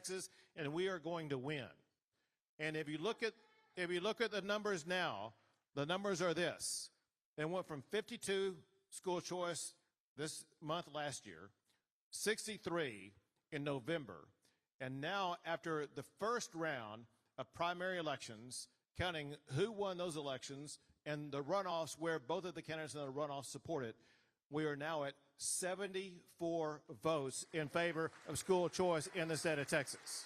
Texas, and we are going to win. And if you look at the numbers now, the numbers are this. It went from 52 school choice this month last year, 63 in November, and now after the first round of primary elections, counting who won those elections and the runoffs where both of the candidates in the runoffs supported, we are now at 74 votes in favor of school choice in the state of Texas.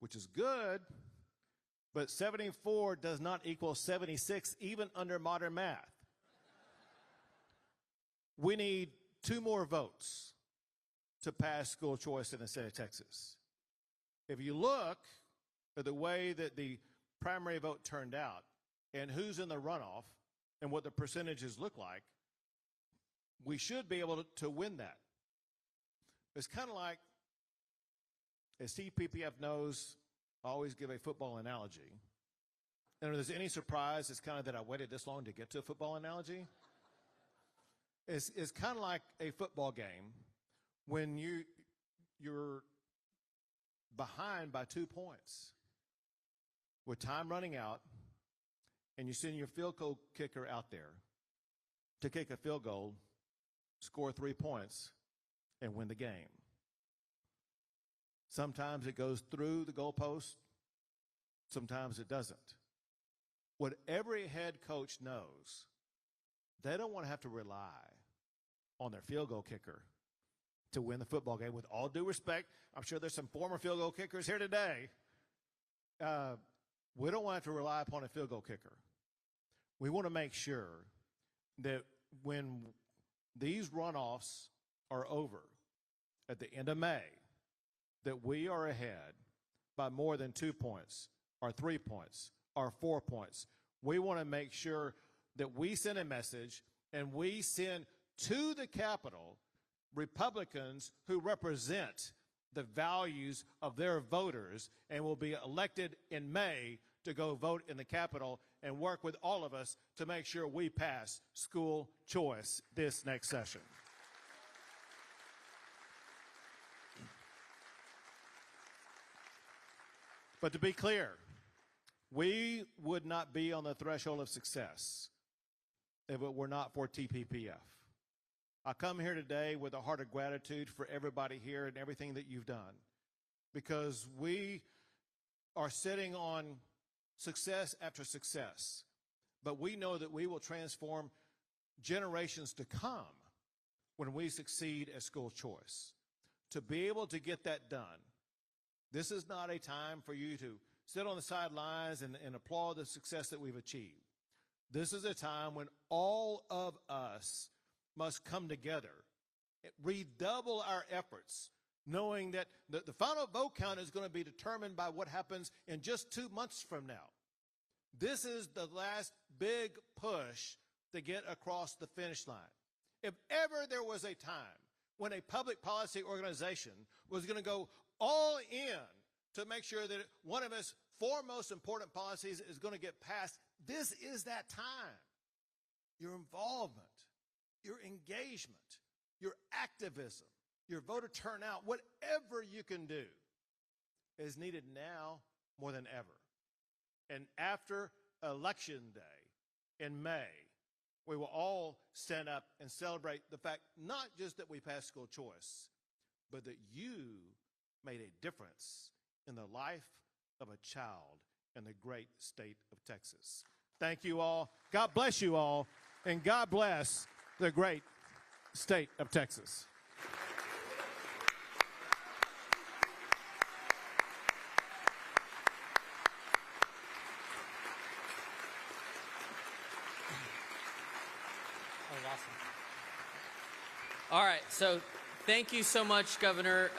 Which is good, but 74 does not equal 76 even under modern math. We need 2 more votes to pass school choice in the state of Texas. If you look at the way that the primary vote turned out and who's in the runoff and what the percentages look like, we should be able to win that. It's kind of like, as CPPF knows, I always give a football analogy. And if there's any surprise, it's kind of that I waited this long to get to a football analogy. It's kind of like a football game when you're behind by 2 points with time running out, and you send your field goal kicker out there to kick a field goal, score 3 points, and win the game. Sometimes it goes through the goalpost, sometimes it doesn't. What every head coach knows, they don't want to have to rely on their field goal kicker to win the football game. With all due respect, I'm sure there's some former field goal kickers here today. We don't want to have to rely upon a field goal kicker. We want to make sure that when these runoffs are over at the end of May, that we are ahead by more than 2 points or 3 points or 4 points. We want to make sure that we send a message and we send to the Capitol Republicans who represent the values of their voters and will be elected in May to go vote in the Capitol and work with all of us to make sure we pass school choice this next session. But to be clear, we would not be on the threshold of success if it were not for TPPF. I come here today with a heart of gratitude for everybody here and everything that you've done, because we are sitting on success after success, but we know that we will transform generations to come when we succeed at school choice. To be able to get that done, this is not a time for you to sit on the sidelines and applaud the success that we've achieved. This is a time when all of us must come together, redouble our efforts, knowing that the final vote count is going to be determined by what happens in just 2 months from now. This is the last big push to get across the finish line. If ever there was a time when a public policy organization was going to go all in to make sure that one of its 4 most important policies is going to get passed, this is that time. Your involvement, your engagement, your activism, your voter turnout, whatever you can do is needed now more than ever. And after Election Day in May, we will all stand up and celebrate the fact not just that we passed school choice, but that you made a difference in the life of a child in the great state of Texas. Thank you all. God bless you all, and God bless the great state of Texas. That was awesome. All right, so thank you so much, Governor.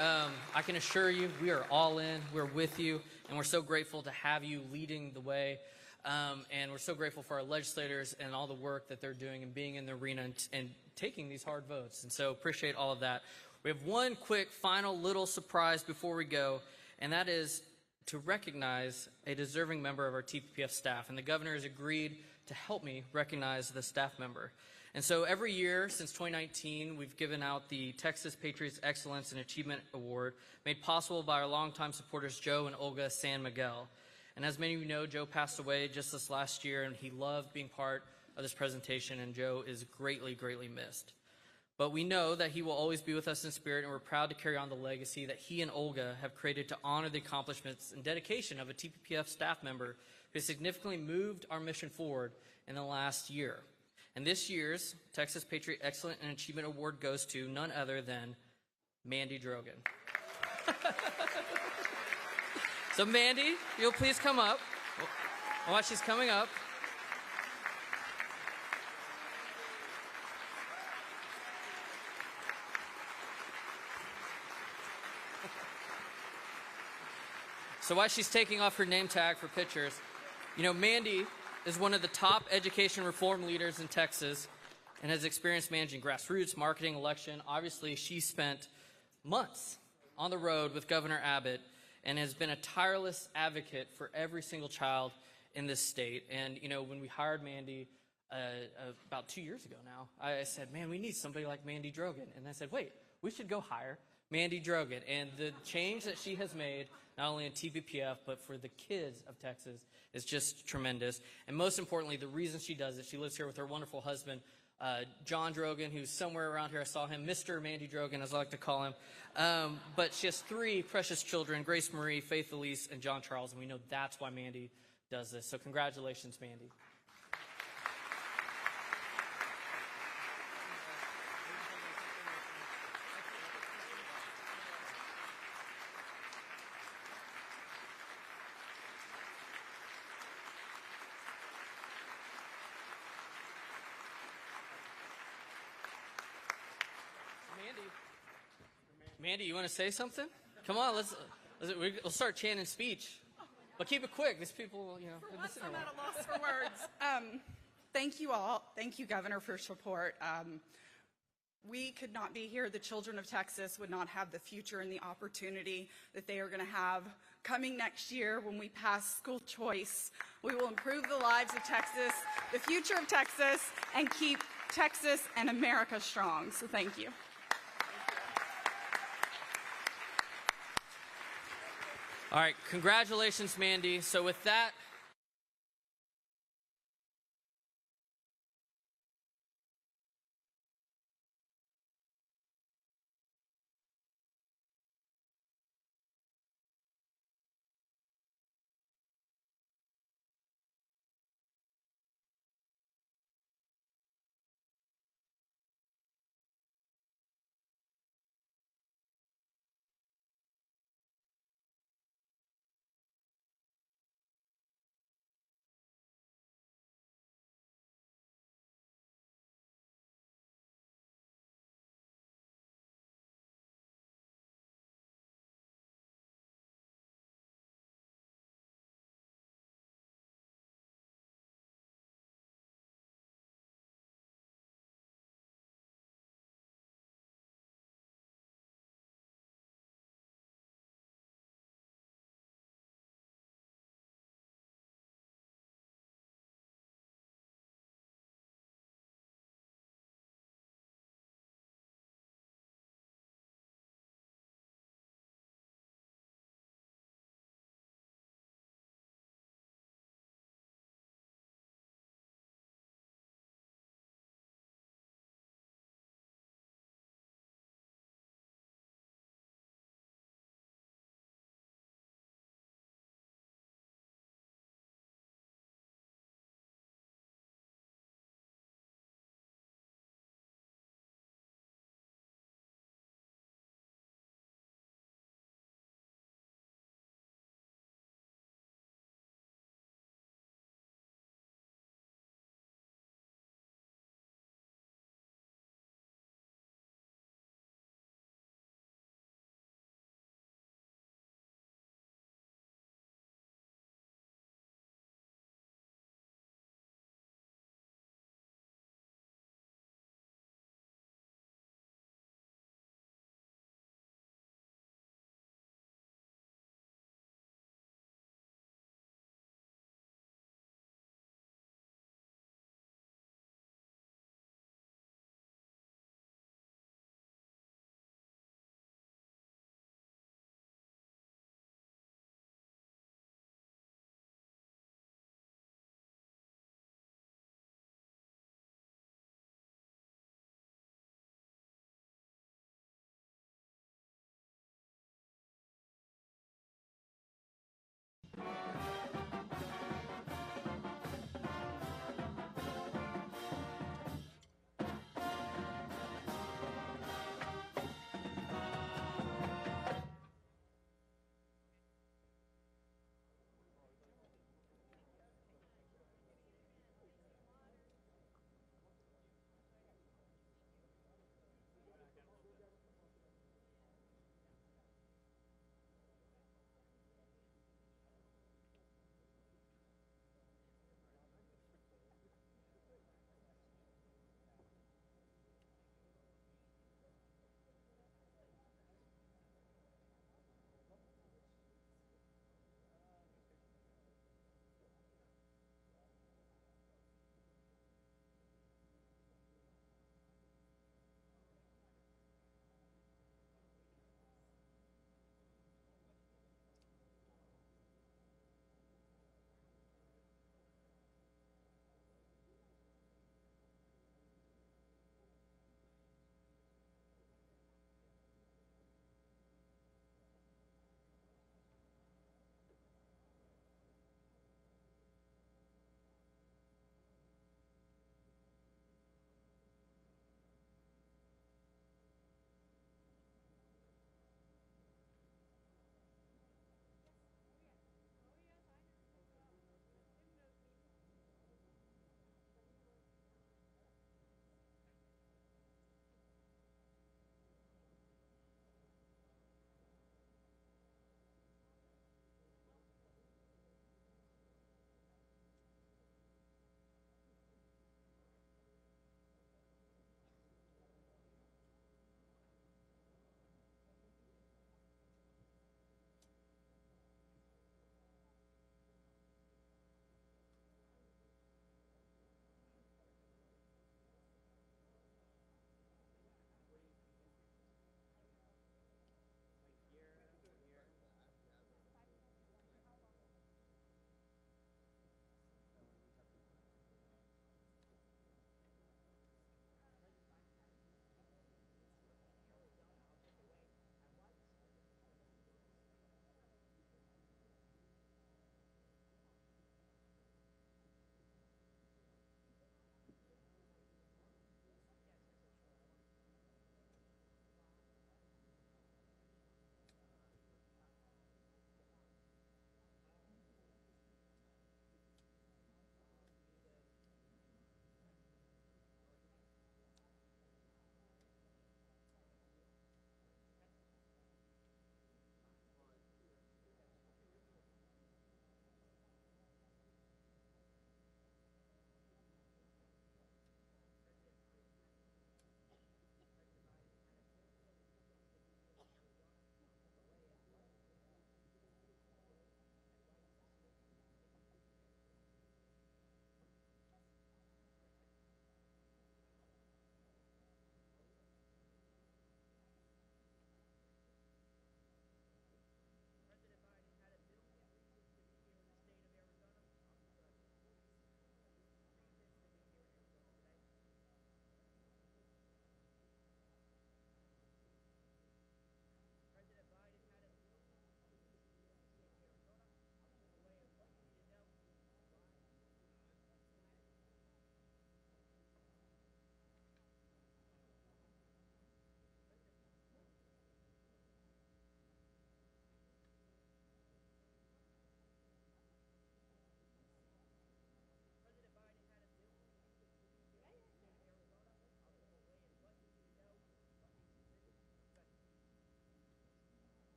I can assure you we are all in, we're with you, and we're so grateful to have you leading the way. And we're so grateful for our legislators and all the work that they're doing and being in the arena and taking these hard votes. And so appreciate all of that. We have one quick final little surprise before we go, and that is to recognize a deserving member of our TPPF staff. And the governor has agreed to help me recognize the staff member. And so every year since 2019, we've given out the Texas Patriots Excellence and Achievement Award, made possible by our longtime supporters Joe and Olga San Miguel. And as many of you know, Joe passed away just this last year, and he loved being part of this presentation, and Joe is greatly, greatly missed. But we know that he will always be with us in spirit, and we're proud to carry on the legacy that he and Olga have created to honor the accomplishments and dedication of a TPPF staff member who has significantly moved our mission forward in the last year. And this year's Texas Patriot Excellence and Achievement Award goes to none other than Mandy Drogan. So Mandy, you'll please come up. While she's coming up, taking off her name tag for pictures, you know, Mandy is one of the top education reform leaders in Texas and has experience managing grassroots, marketing, election. Obviously, she spent months on the road with Governor Abbott and has been a tireless advocate for every single child in this state. And, you know, when we hired Mandy about 2 years ago now, I said, man, we need somebody like Mandy Drogan. And I said, wait, we should go hire Mandy Drogan. And the change that she has made, not only in TPPF, but for the kids of Texas, is just tremendous. And most importantly, the reason she does it, she lives here with her wonderful husband, John Drogan, who's somewhere around here. I saw him, Mr. Mandy Drogan, as I like to call him. But she has 3 precious children, Grace Marie, Faith Elise, and John Charles, and we know that's why Mandy does this. So congratulations, Mandy. Mandy, you want to say something? Come on, we'll start chanting speech. But keep it quick. These people, you know. For once, I'm at a loss for words. Thank you all. Thank you, Governor, for support. We could not be here. The children of Texas would not have the future and the opportunity that they are going to have coming next year when we pass school choice. We will improve the lives of Texas, the future of Texas, and keep Texas and America strong. So thank you. All right, congratulations, Mandy. So with that,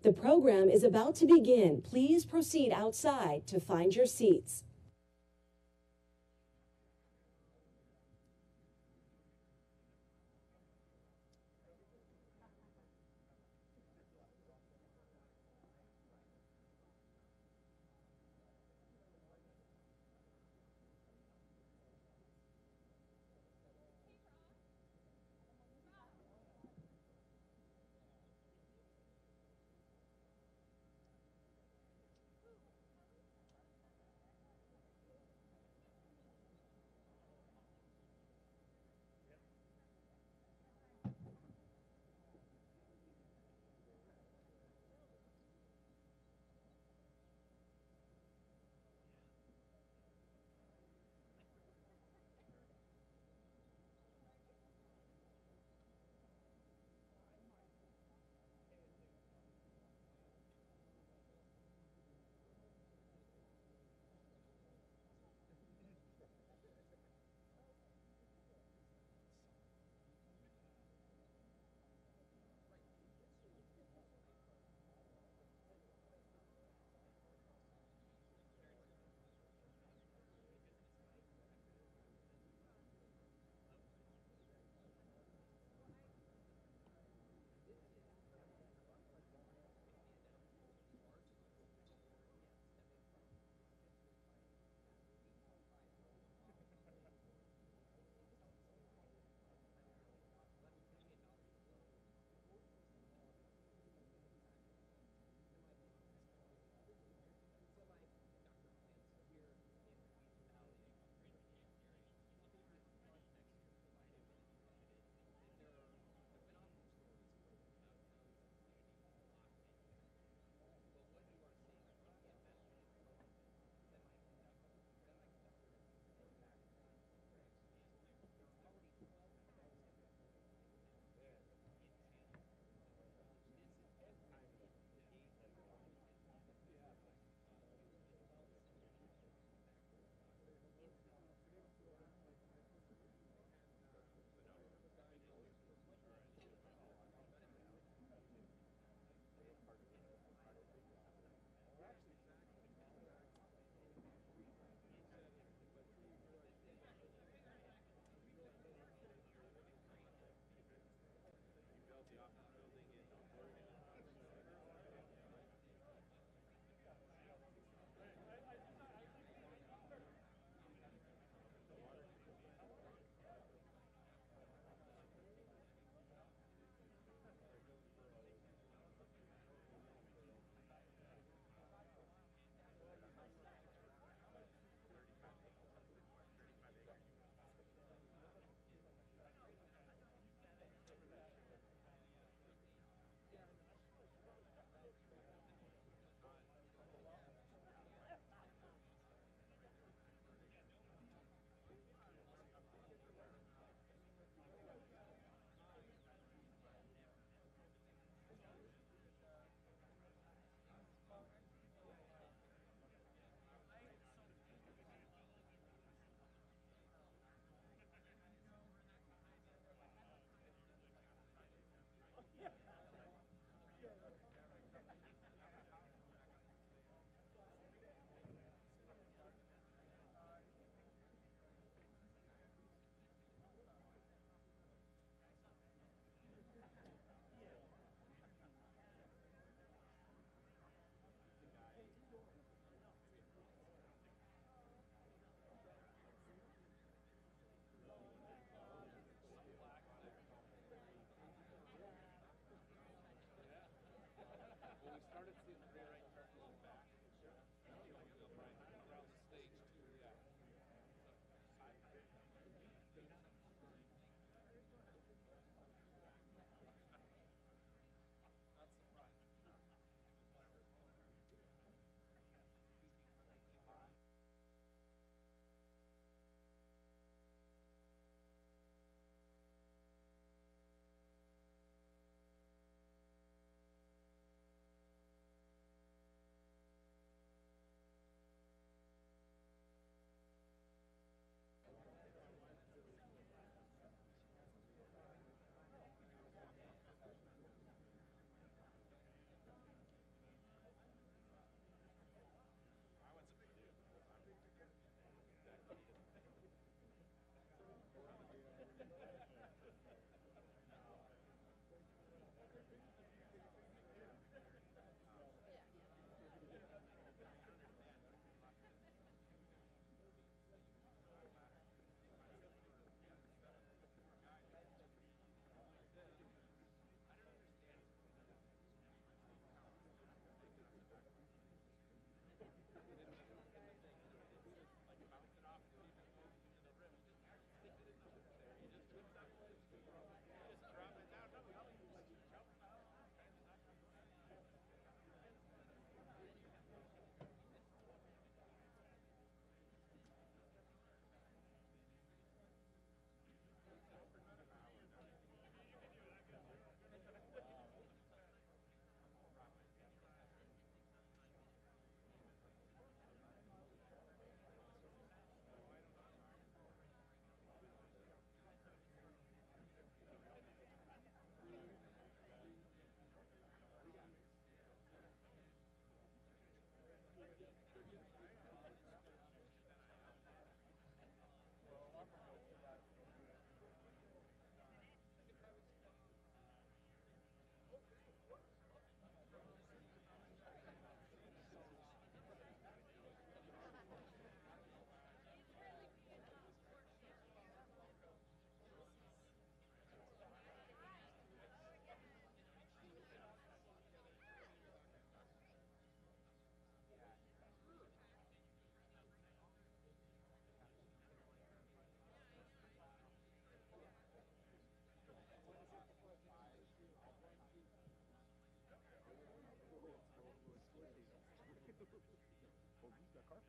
The program is about to begin. Please proceed outside to find your seats.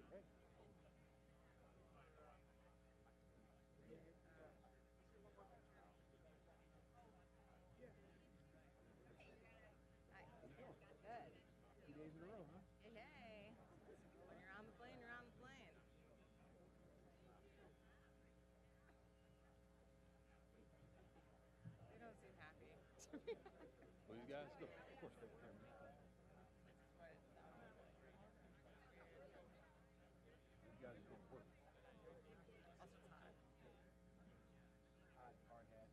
Good. 2 days in a row, huh? Hey. When you're on the plane, you're on the plane. They don't seem happy. Well, you guys go. Of course, they can. You guys go work. Also, it's hot. Hard hat.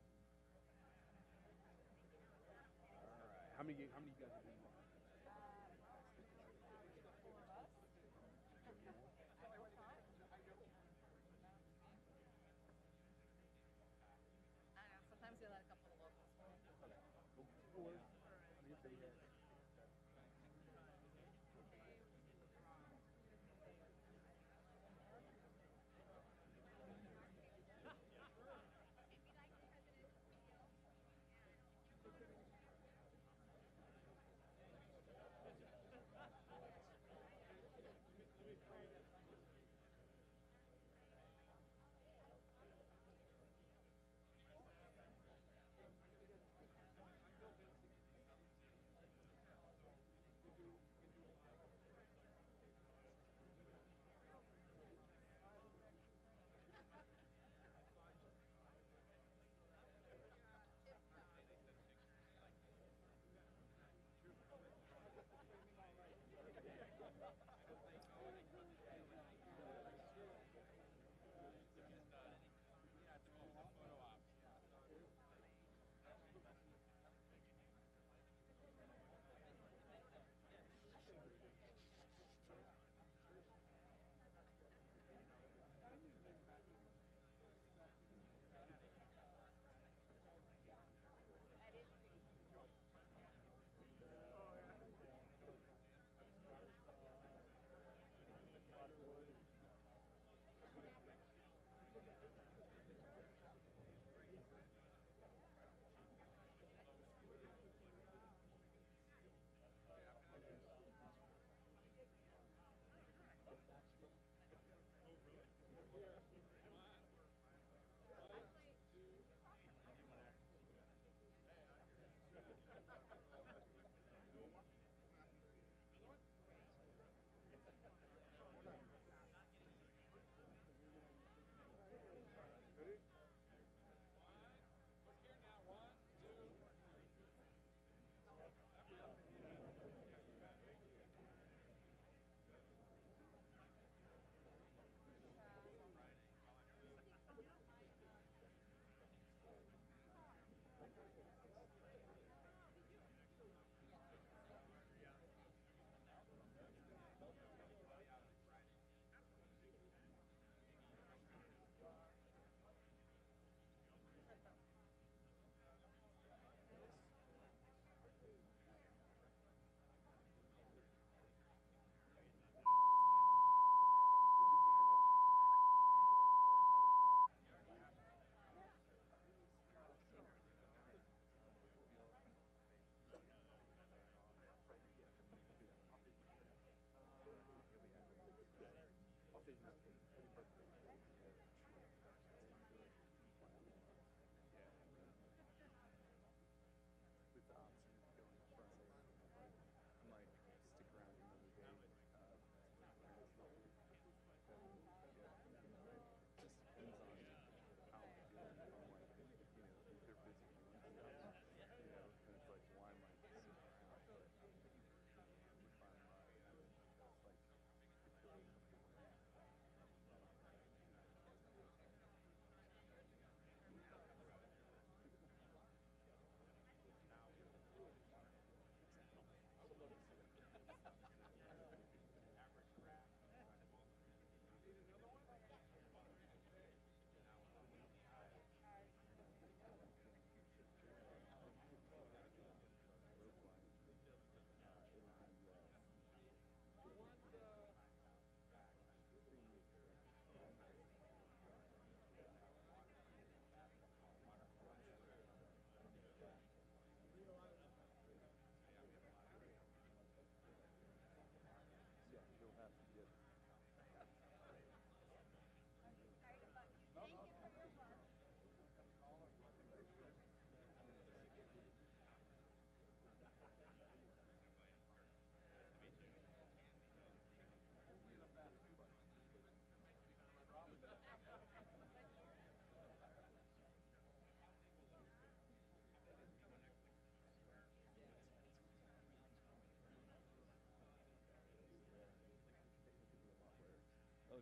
All right. How many you guys are doing? I don't know. Sometimes we let a couple of locals go. No worries. I'm here for you guys.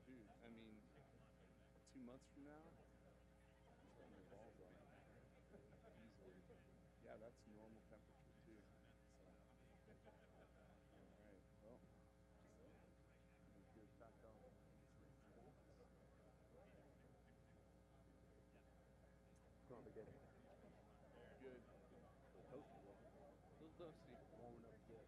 dude, I mean, 2 months from now, I'm starting to balls off. Easily. Yeah, that's normal temperature too. So, all right. Well, good back on. Go on again. Good. Toasty. Little toasty. Warming up good.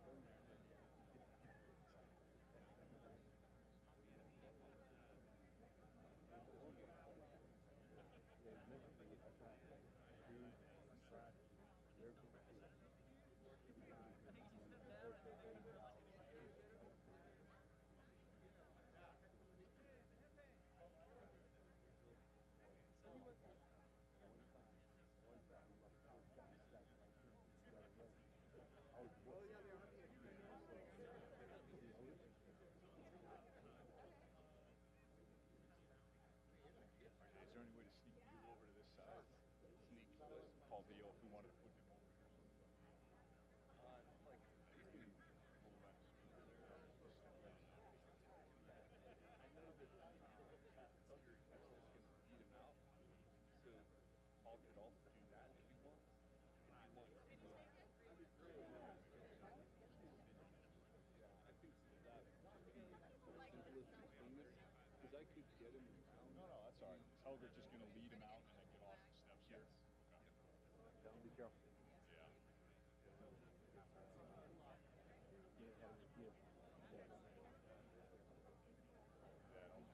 Is there any way to sneak you over to this side? Sneak Paul Beal if we wanted to put him over here. Paul could also do that if he wants. Because I could get him around. No, that's all right. Is Helger just going to lead him out and then get off the steps here? Don't be careful. Yeah. Yeah, don't just go. Just far enough over there. All right.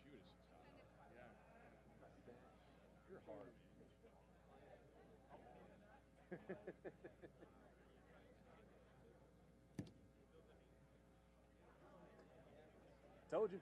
Shoot us, Tom. Yeah. You're hard. Told you.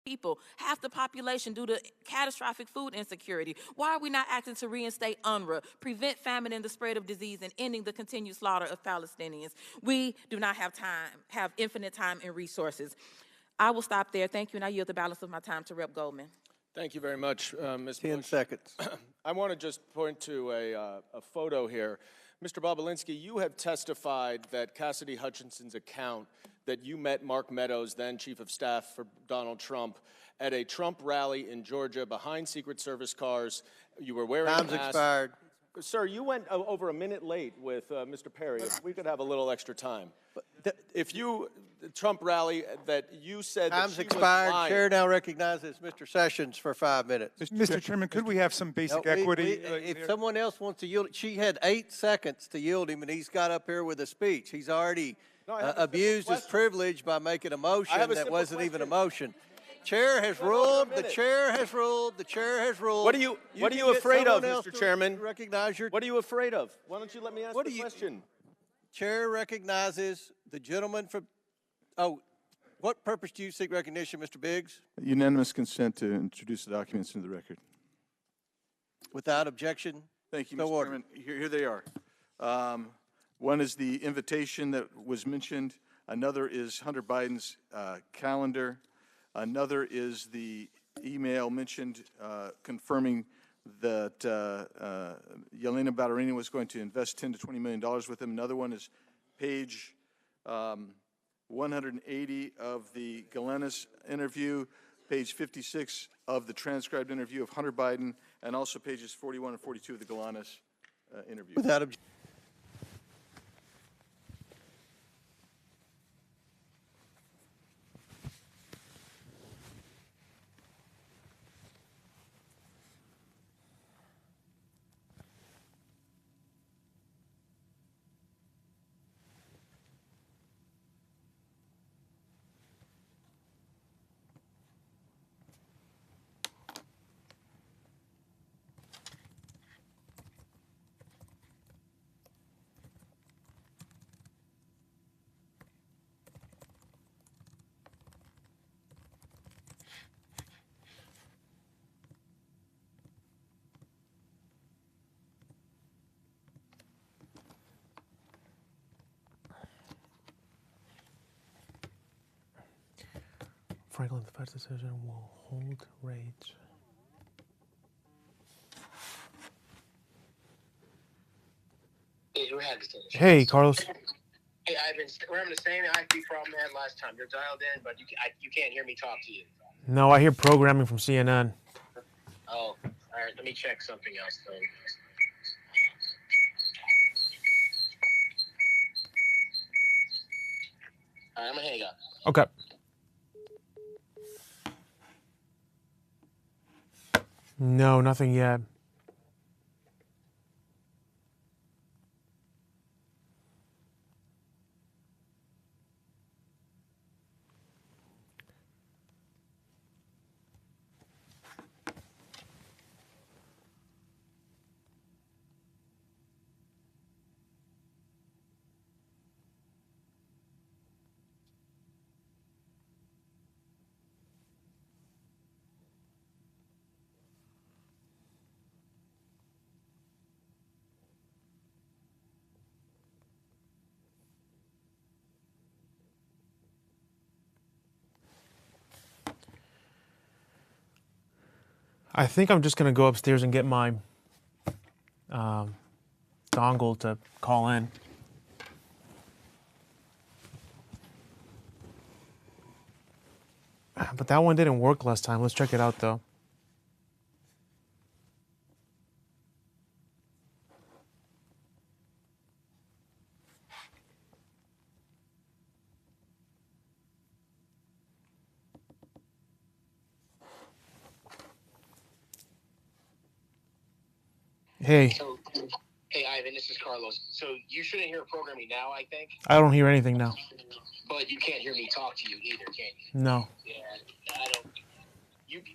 people, half the population due to catastrophic food insecurity. Why are we not acting to reinstate UNRWA, prevent famine and the spread of disease, and ending the continued slaughter of Palestinians? We do not have infinite time and resources. I will stop there. Thank you, and I yield the balance of my time to Rep. Goldman. Thank you very much, Ms. 10 Bush. seconds. I want to just point to a photo here. Mr. Bobolinsky, you have testified that Cassidy Hutchinson's account that you met Mark Meadows, then Chief of Staff for Donald Trump, at a Trump rally in Georgia behind Secret Service cars. You were wearing Time's a mask. expired. Sir, you went over a minute late with Mr. Perry. If we could have a little extra time. If you, the Trump rally that you said that Time's she was expired. lying. Chair now recognizes Mr. Sessions for 5 minutes. Mr. Chairman, could we have some basic No, equity? if someone else wants to yield, she had 8 seconds to yield him, and he's got up here with a speech. He's already No, I have a simple abused his question. privilege by making a motion have a that simple wasn't even a question. motion. Chair has Hold on a ruled. The minute. chair has ruled. The chair has ruled. What are you can afraid get of, someone else Mr. to Chairman? Recognize your What are you afraid of? Why don't you let me ask What the do you- question? chair recognizes the gentleman from. Oh, what purpose do you seek recognition, Mr. Biggs? Unanimous consent to introduce the documents into the record. Without objection. Thank you, So Mr. ordered. Chairman. Here they are. One is the invitation that was mentioned. Another is Hunter Biden's calendar. Another is the email mentioned confirming that Yelena Ballerini was going to invest $10 to $20 million with him. Another one is page 180 of the Galenis interview, page 56 of the transcribed interview of Hunter Biden, and also pages 41 and 42 of the Galenis interview. Without objection. Franklin, the Fed's decision will hold rates. Hey, who had this decision? Hey, Carlos. Hey, Ivan, we're having the same IP problem we had last time. You're dialed in, but you can't hear me talk to you. No, I hear programming from CNN. Oh, all right. Let me check something else then. All right, I'm gonna hang up. Okay. No, nothing yet. I think I'm just going to go upstairs and get my dongle to call in. But that one didn't work last time. Let's check it out, though. Hey, So, hey, Ivan, this is Carlos. So you shouldn't hear programming now, I think. I don't hear anything now. But you can't hear me talk to you either, can you? No. Yeah, I don't.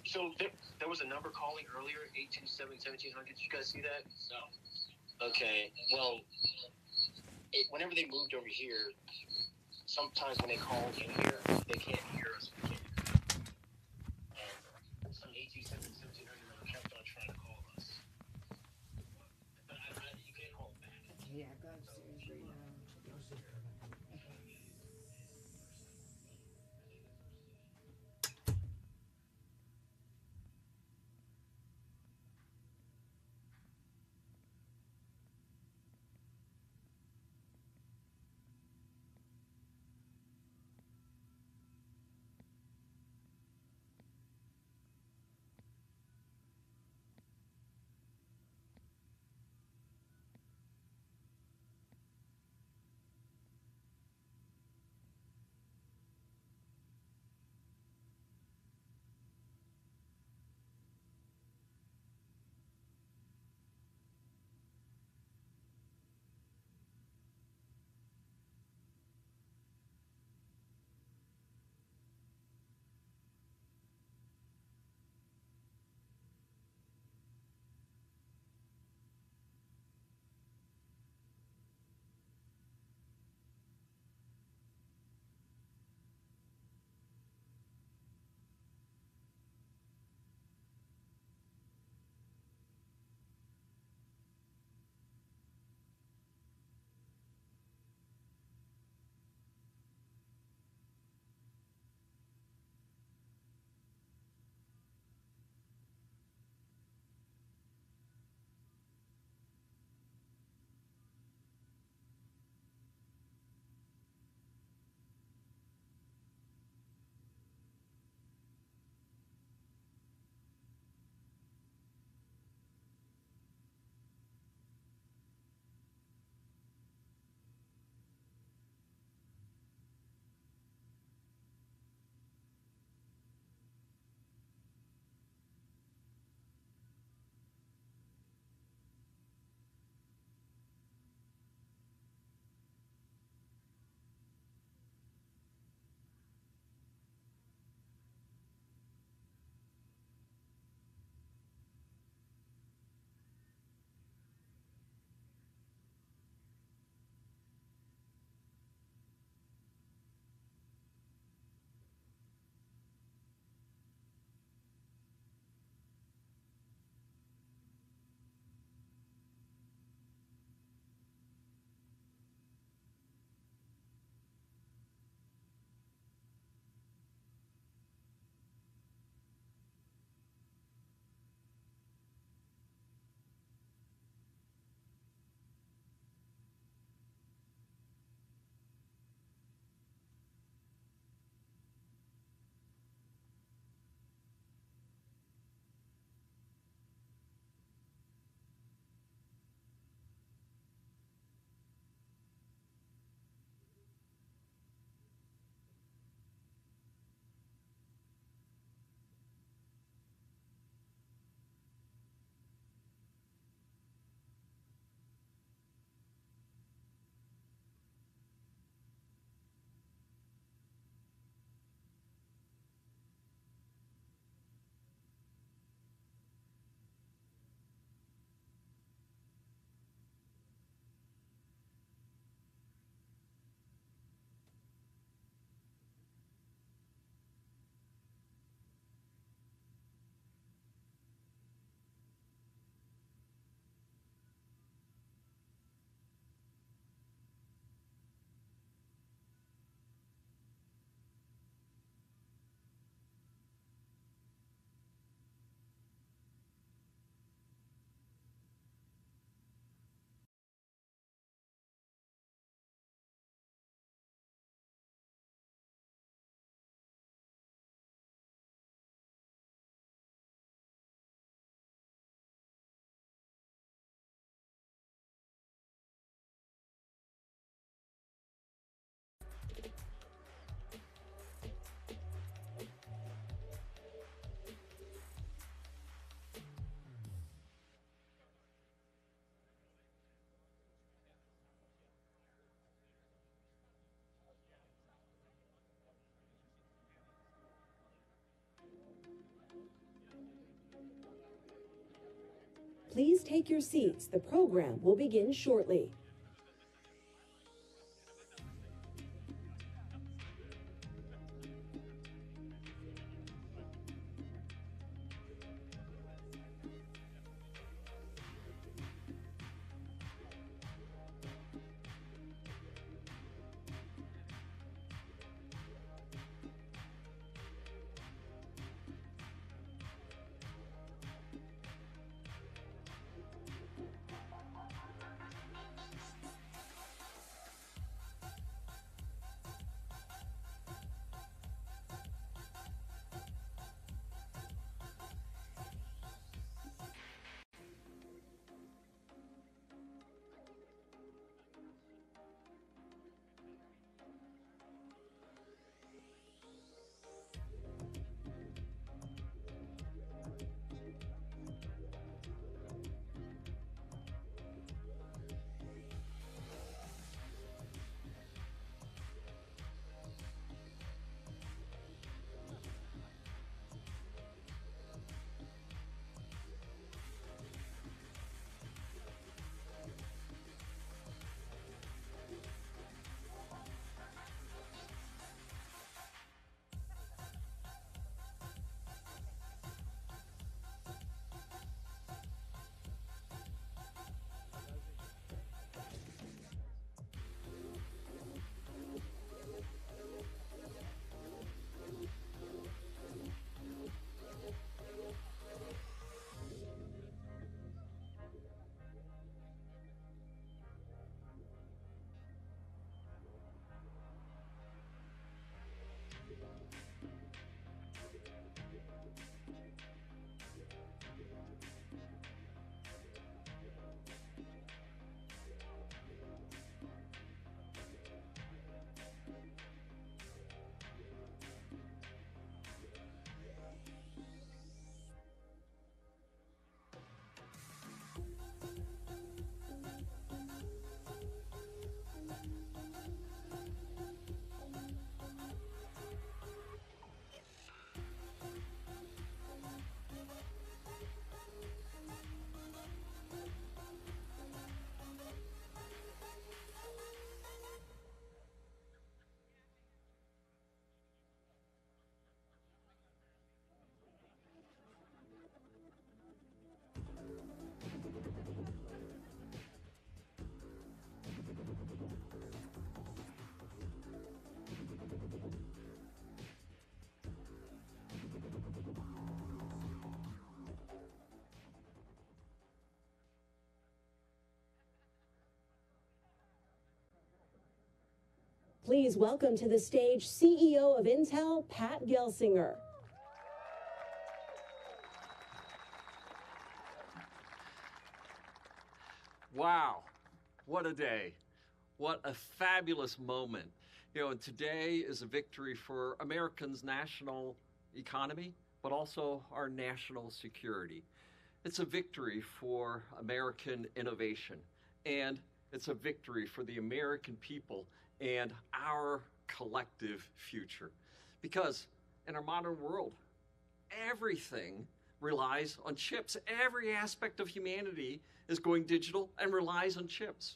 So there was a number calling earlier, 827-1700. Did you guys see that? No. Okay. Well, whenever they moved over here, sometimes when they call in here, they can't hear us. We can't hear them. And some 827-1700 number kept on trying to call us. But you can't call them back. Yeah, go upstairs right now. Please take your seats. The program will begin shortly. Please welcome to the stage CEO of Intel, Pat Gelsinger. Wow, what a day. What a fabulous moment. You know, and today is a victory for Americans' national economy, but also our national security. It's a victory for American innovation, and it's a victory for the American people and our collective future. Because in our modern world, everything relies on chips. Every aspect of humanity is going digital and relies on chips.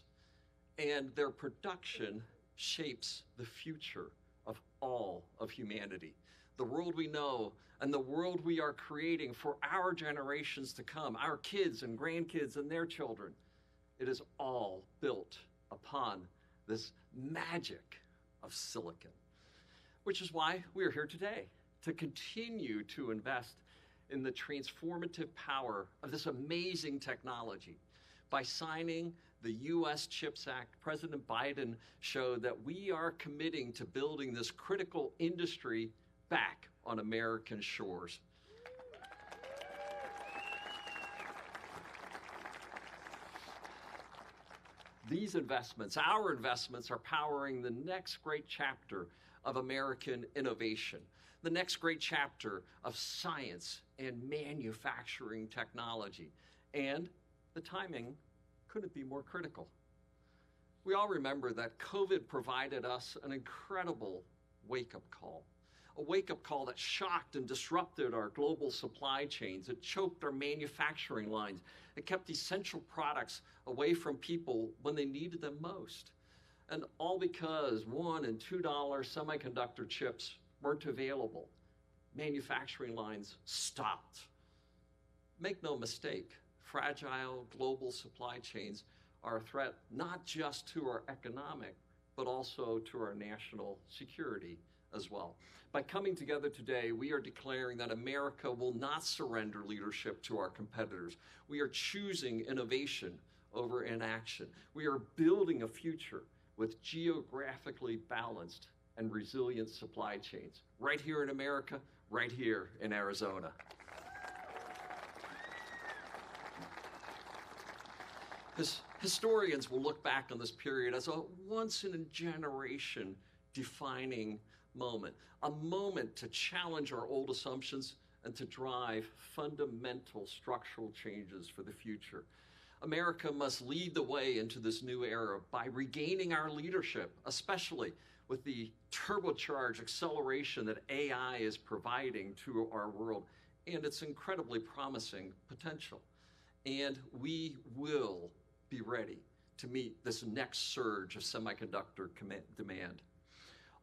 And their production shapes the future of all of humanity. The world we know and the world we are creating for our generations to come, our kids and grandkids and their children, it is all built upon this magic of silicon. Which is why we are here today, to continue to invest in the transformative power of this amazing technology. By signing the U.S. CHIPS Act, President Biden showed that we are committing to building this critical industry back on American shores. These investments, our investments, are powering the next great chapter of American innovation, the next great chapter of science and manufacturing technology. And the timing couldn't be more critical. We all remember that COVID provided us an incredible wake-up call, a wake-up call that shocked and disrupted our global supply chains. It choked our manufacturing lines. It kept essential products away from people when they needed them most. And all because $1 and $2 semiconductor chips weren't available. Manufacturing lines stopped. Make no mistake, fragile global supply chains are a threat not just to our economic, but also to our national security as well. By coming together today, we are declaring that America will not surrender leadership to our competitors. We are choosing innovation over inaction. We are building a future with geographically balanced and resilient supply chains, right here in America, right here in Arizona. Historians will look back on this period as a once-in-a-generation defining moment, a moment to challenge our old assumptions and to drive fundamental structural changes for the future. America must lead the way into this new era by regaining our leadership, especially with the turbocharged acceleration that AI is providing to our world and its incredibly promising potential. And we will be ready to meet this next surge of semiconductor demand.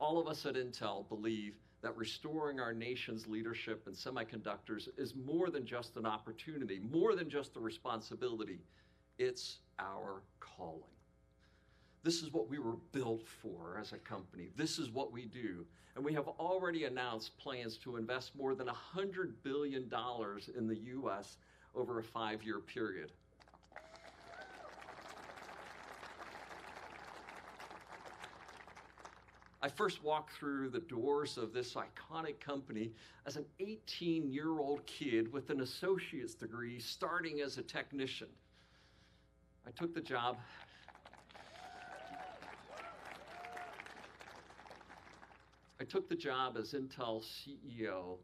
All of us at Intel believe that restoring our nation's leadership in semiconductors is more than just an opportunity, more than just a responsibility. It's our calling. This is what we were built for as a company. This is what we do. And we have already announced plans to invest more than $100 billion in the U.S. over a 5-year period. I first walked through the doors of this iconic company as an 18-year-old kid with an associate's degree starting as a technician. I took the job as Intel CEO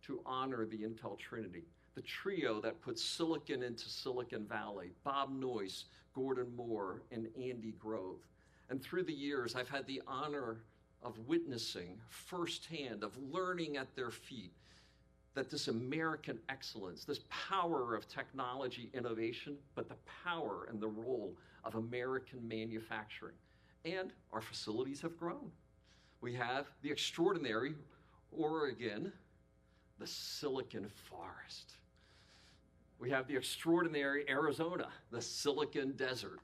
to honor the Intel Trinity, the trio that put silicon into Silicon Valley, Bob Noyce, Gordon Moore, and Andy Grove. And through the years, I've had the honor of witnessing firsthand, of learning at their feet, that this American excellence, this power of technology innovation, but the power and the role of American manufacturing. And our facilities have grown. We have the extraordinary Oregon, the Silicon Forest. We have the extraordinary Arizona, the Silicon Desert.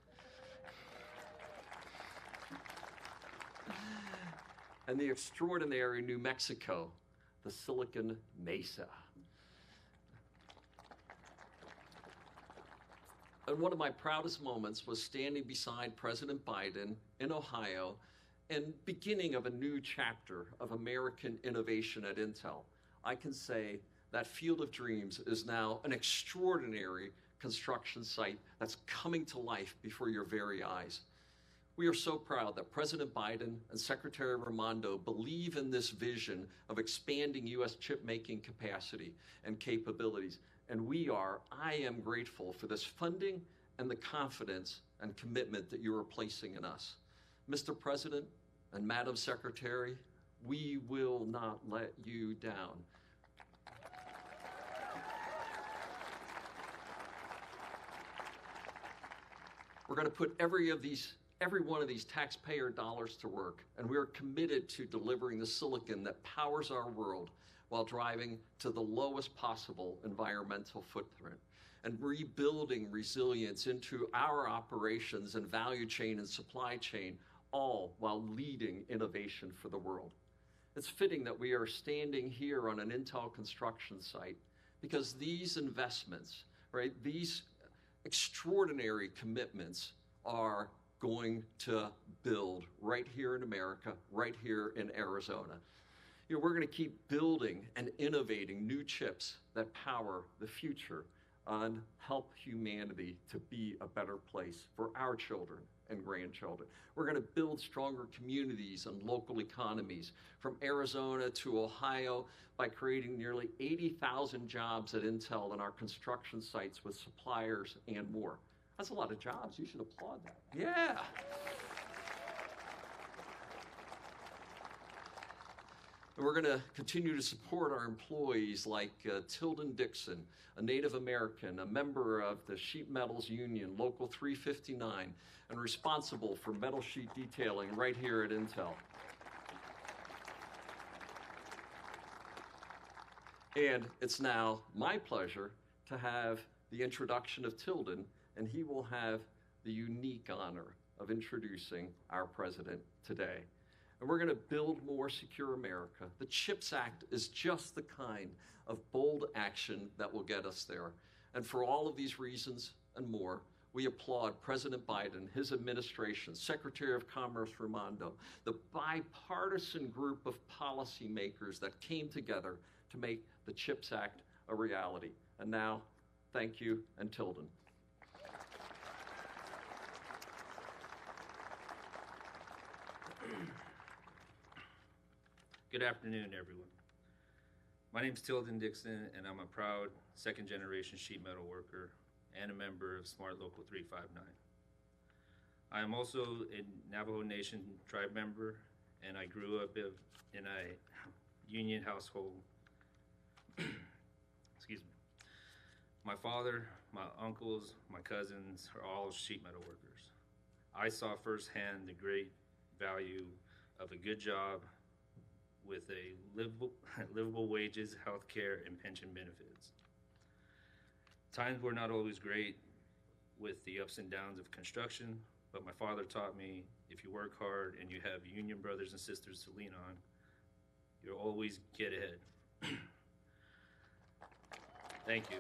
And the extraordinary New Mexico, the Silicon Mesa. And one of my proudest moments was standing beside President Biden in Ohio and beginning of a new chapter of American innovation at Intel. I can say that Field of Dreams is now an extraordinary construction site that's coming to life before your very eyes. We are so proud that President Biden and Secretary Raimondo believe in this vision of expanding U.S. chip-making capacity and capabilities. And I am grateful for this funding and the confidence and commitment that you are placing in us. Mr. President and Madam Secretary, we will not let you down. We're going to put every one of these taxpayer dollars to work, and we are committed to delivering the silicon that powers our world while driving to the lowest possible environmental footprint and rebuilding resilience into our operations and value chain and supply chain, all while leading innovation for the world. It's fitting that we are standing here on an Intel construction site because these investments, right, these extraordinary commitments are going to build right here in America, right here in Arizona. You know, we're going to keep building and innovating new chips that power the future and help humanity to be a better place for our children and grandchildren. We're going to build stronger communities and local economies from Arizona to Ohio by creating nearly 80,000 jobs at Intel in our construction sites with suppliers and more. That's a lot of jobs. You should applaud that. Yeah. And we're going to continue to support our employees like Tilden Dixon, a Native American, a member of the Sheet Metals Union, Local 359, and responsible for metal sheet detailing right here at Intel. And it's now my pleasure to have the introduction of Tilden, and he will have the unique honor of introducing our president today. And we're going to build more secure America. The CHIPS Act is just the kind of bold action that will get us there. And for all of these reasons and more, we applaud President Biden, his administration, Secretary of Commerce Raimondo, the bipartisan group of policymakers that came together to make the CHIPS Act a reality. And now, thank you, and Tilden. Good afternoon, everyone. My name is Tilden Dixon, and I'm a proud second-generation sheet metal worker and a member of Smart Local 359. I am also a Navajo Nation tribe member, and I grew up in a union household. Excuse me. My father, my uncles, my cousins are all sheet metal workers. I saw firsthand the great value of a good job with a livable wages, health care, and pension benefits. Times were not always great with the ups and downs of construction, but my father taught me if you work hard and you have union brothers and sisters to lean on, you'll always get ahead. Thank you.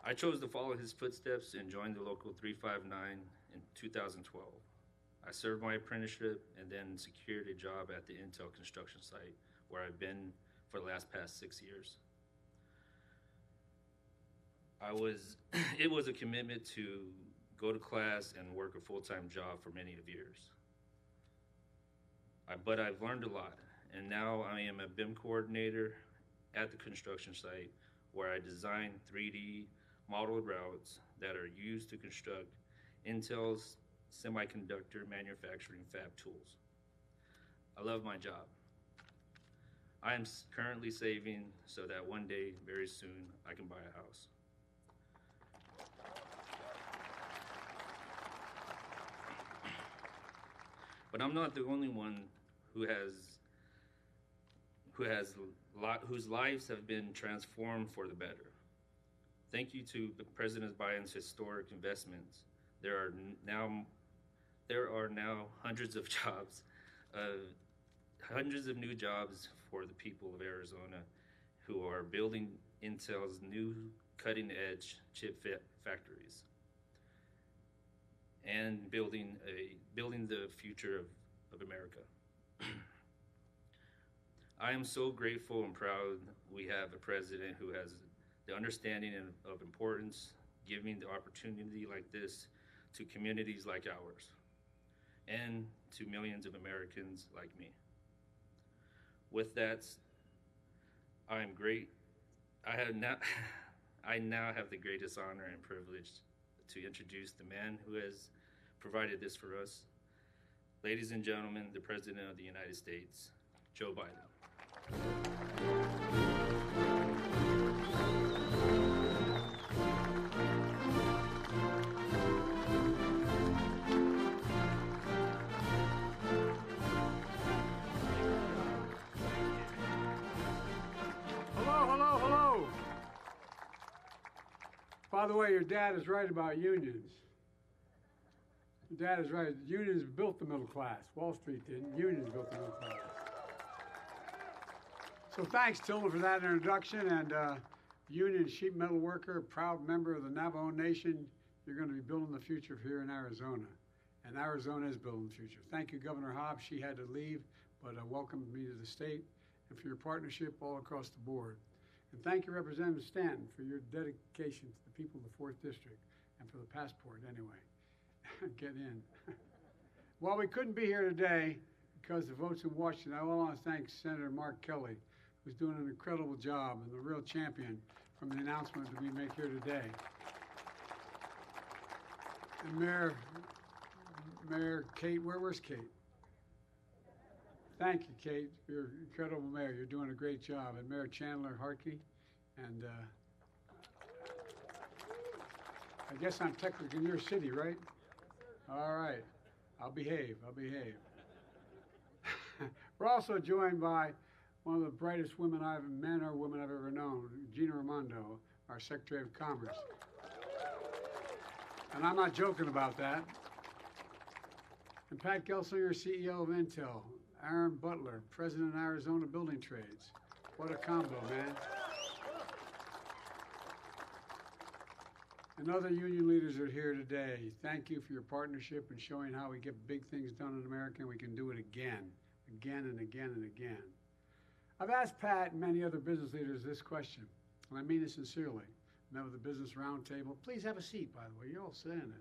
I chose to follow his footsteps and joined the Local 359 in 2012. I served my apprenticeship and then secured a job at the Intel construction site where I've been for the past 6 years. It was a commitment to go to class and work a full-time job for many of years. But I've learned a lot, and now I am a BIM coordinator at the construction site where I design 3D modeled routes that are used to construct Intel's semiconductor manufacturing fab tools. I love my job. I am currently saving so that one day, very soon, I can buy a house. But I'm not the only one whose lives have been transformed for the better. Thank you to President Biden's historic investments. There are now hundreds of jobs, hundreds of new jobs for the people of Arizona who are building Intel's new cutting-edge chip factories and building the future of America. I am so grateful and proud we have a president who has the understanding of importance, giving the opportunity like this to communities like ours and to millions of Americans like me. With that, I am great. I now have the greatest honor and privilege to introduce the man who has provided this for us. Ladies and gentlemen, the President of the United States, Joe Biden. Hello. By the way, your dad is right about unions. Your dad is right. Unions built the middle class. Wall Street didn't. Unions built the middle class. So thanks, Tilden, for that introduction. And union sheet metal worker, proud member of the Navajo Nation. You're going to be building the future here in Arizona. And Arizona is building the future. Thank you, Governor Hobbs. She had to leave, but welcomed me to the state and for your partnership all across the board. And thank you, Representative Stanton, for your dedication to the people of the 4th District and for the passport anyway. Get in. While we couldn't be here today because the votes in Washington, I want to thank Senator Mark Kelly, who's doing an incredible job and the real champion from the announcement that we make here today. And Mayor Kate, where's Kate? Thank you, Kate. You're an incredible mayor. You're doing a great job. And Mayor Chandler Hartke. And I guess I'm technically in your city, right? All right. I'll behave. We're also joined by one of the brightest men or women I've ever known, Gina Raimondo, our Secretary of Commerce. And I'm not joking about that. And Pat Gelsinger, CEO of Intel. Aaron Butler, President of Arizona Building Trades. What a combo, man. And other union leaders are here today. Thank you for your partnership and showing how we get big things done in America, and we can do it again and again and again. I've asked Pat and many other business leaders this question, and I mean it sincerely. Met with the Business Roundtable. Please have a seat, by the way. You're all standing.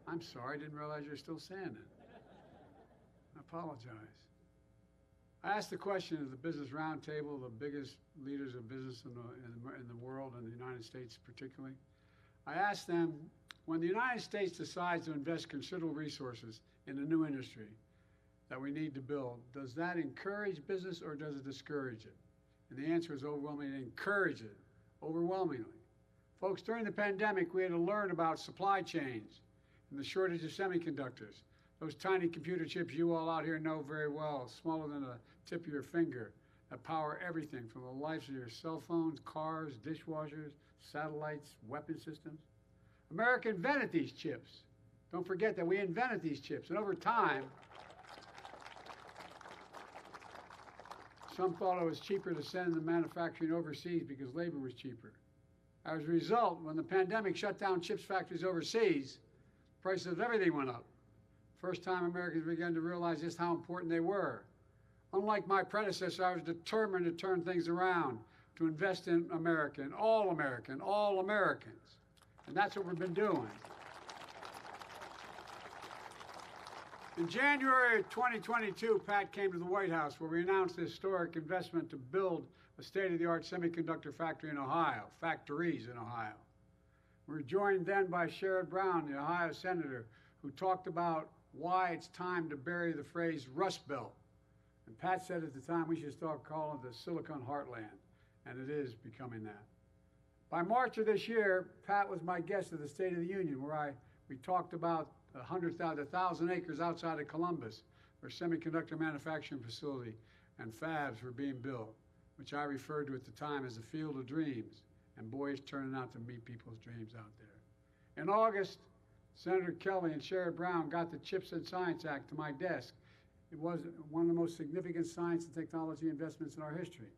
I'm sorry, I didn't realize you're still standing. I apologize. I asked the question of the Business Roundtable, the biggest leaders of business in the world, and the United States particularly. I asked them, when the United States decides to invest considerable resources in a new industry that we need to build, does that encourage business or does it discourage it? And the answer is overwhelmingly, it encourages it, overwhelmingly. Folks, during the pandemic, we had to learn about supply chains and the shortage of semiconductors. Those tiny computer chips you all out here know very well, smaller than the tip of your finger, that power everything from the lives of your cell phones, cars, dishwashers, satellites, weapon systems. America invented these chips. Don't forget that we invented these chips. And over time, some thought it was cheaper to send the manufacturing overseas because labor was cheaper. As a result, when the pandemic shut down chips factories overseas, prices of everything went up. First time Americans began to realize just how important they were. Unlike my predecessor, I was determined to turn things around, to invest in America, in all Americans. And that's what we've been doing. In January of 2022, Pat came to the White House where we announced the historic investment to build a state-of-the-art semiconductor factory in Ohio, factories in Ohio. We were joined then by Sherrod Brown, the Ohio senator, who talked about why it's time to bury the phrase Rust Belt. And Pat said at the time we should start calling it the Silicon Heartland, and it is becoming that. By March of this year, Pat was my guest at the State of the Union, where we talked about 1,000 acres outside of Columbus, where semiconductor manufacturing facility and fabs were being built, which I referred to at the time as the field of dreams. And boy, it's turning out to meet people's dreams out there. In August, Senator Kelly and Sherrod Brown got the CHIPS and Science Act to my desk. It was one of the most significant science and technology investments in our history.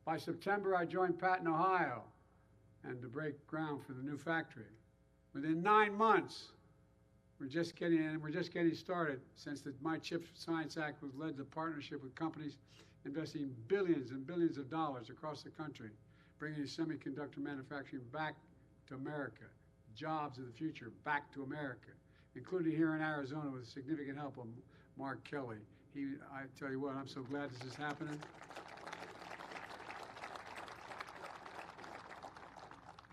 By September, I joined Pat in Ohio and to break ground for the new factory. Within 9 months, we're just getting started since my CHIPS Science Act was led to partnership with companies investing billions and billions of dollars across the country, bringing semiconductor manufacturing back to America, jobs of the future back to America, including here in Arizona with significant help of Mark Kelly. I tell you what, I'm so glad this is happening.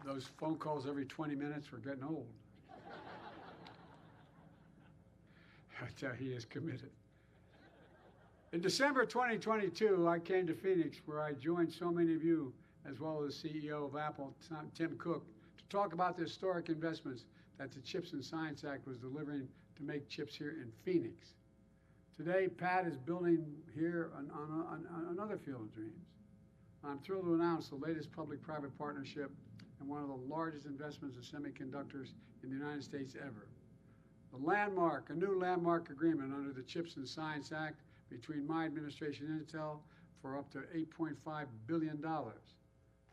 Those phone calls every 20 minutes were getting old. I tell you, he is committed. In December 2022, I came to Phoenix, where I joined so many of you, as well as the CEO of Apple, Tim Cook, to talk about the historic investments that the CHIPS and Science Act was delivering to make chips here in Phoenix. Today, Pat is building here on another field of dreams. I'm thrilled to announce the latest public-private partnership and one of the largest investments in semiconductors in the United States ever. A new landmark agreement under the CHIPS and Science Act between my administration and Intel for up to $8.5 billion.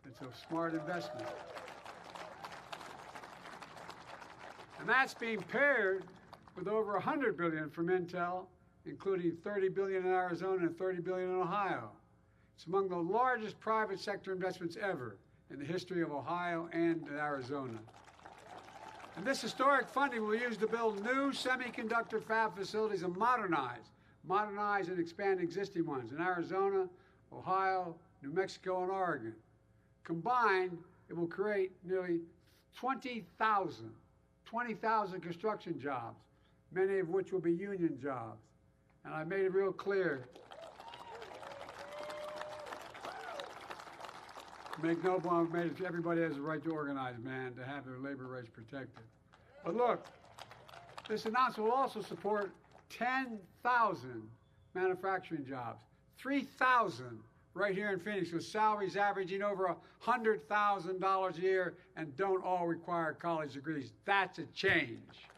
It's a smart investment. And that's being paired with over $100 billion from Intel, including $30 billion in Arizona and $30 billion in Ohio. It's among the largest private sector investments ever in the history of Ohio and Arizona. And this historic funding will be used to build new semiconductor fab facilities and modernize and expand existing ones in Arizona, Ohio, New Mexico, and Oregon. Combined, it will create nearly 20,000 construction jobs, many of which will be union jobs. And I made it real clear. Make no bones, everybody has a right to organize, man, to have their labor rights protected. But look, this announcement will also support 10,000 manufacturing jobs, 3,000 right here in Phoenix with salaries averaging over $100,000 a year and don't all require college degrees. That's a change.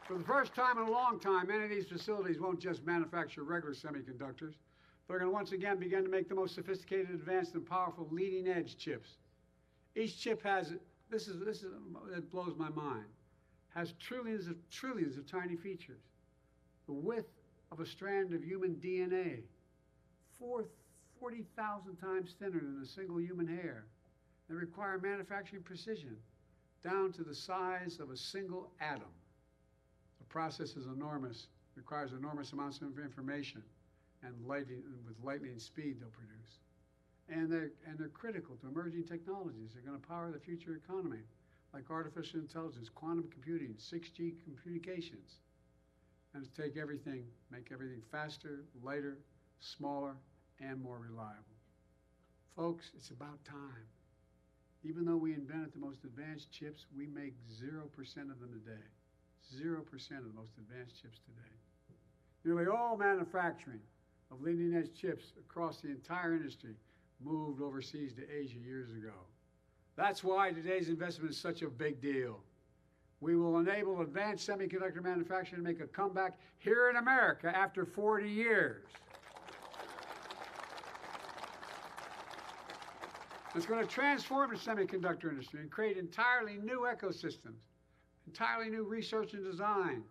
For the first time in a long time, many of these facilities won't just manufacture regular semiconductors. They're going to once again begin to make the most sophisticated, advanced, and powerful leading-edge chips. Each chip has, it blows my mind, has trillions of tiny features. The width of a strand of human DNA, 40,000 times thinner than a single human hair. They require manufacturing precision, down to the size of a single atom. The process is enormous, requires enormous amounts of information, and with lightning speed they'll produce. And they're critical to emerging technologies. They're going to power the future economy, like artificial intelligence, quantum computing, 6G communications. And to take everything, make everything faster, lighter, smaller, and more reliable. Folks, it's about time. Even though we invented the most advanced chips, we make 0% of them today. 0% of the most advanced chips today. Nearly all manufacturing of leading-edge chips across the entire industry moved overseas to Asia years ago. That's why today's investment is such a big deal. We will enable advanced semiconductor manufacturing to make a comeback here in America after 40 years. It's going to transform the semiconductor industry and create entirely new ecosystems, entirely new research and design,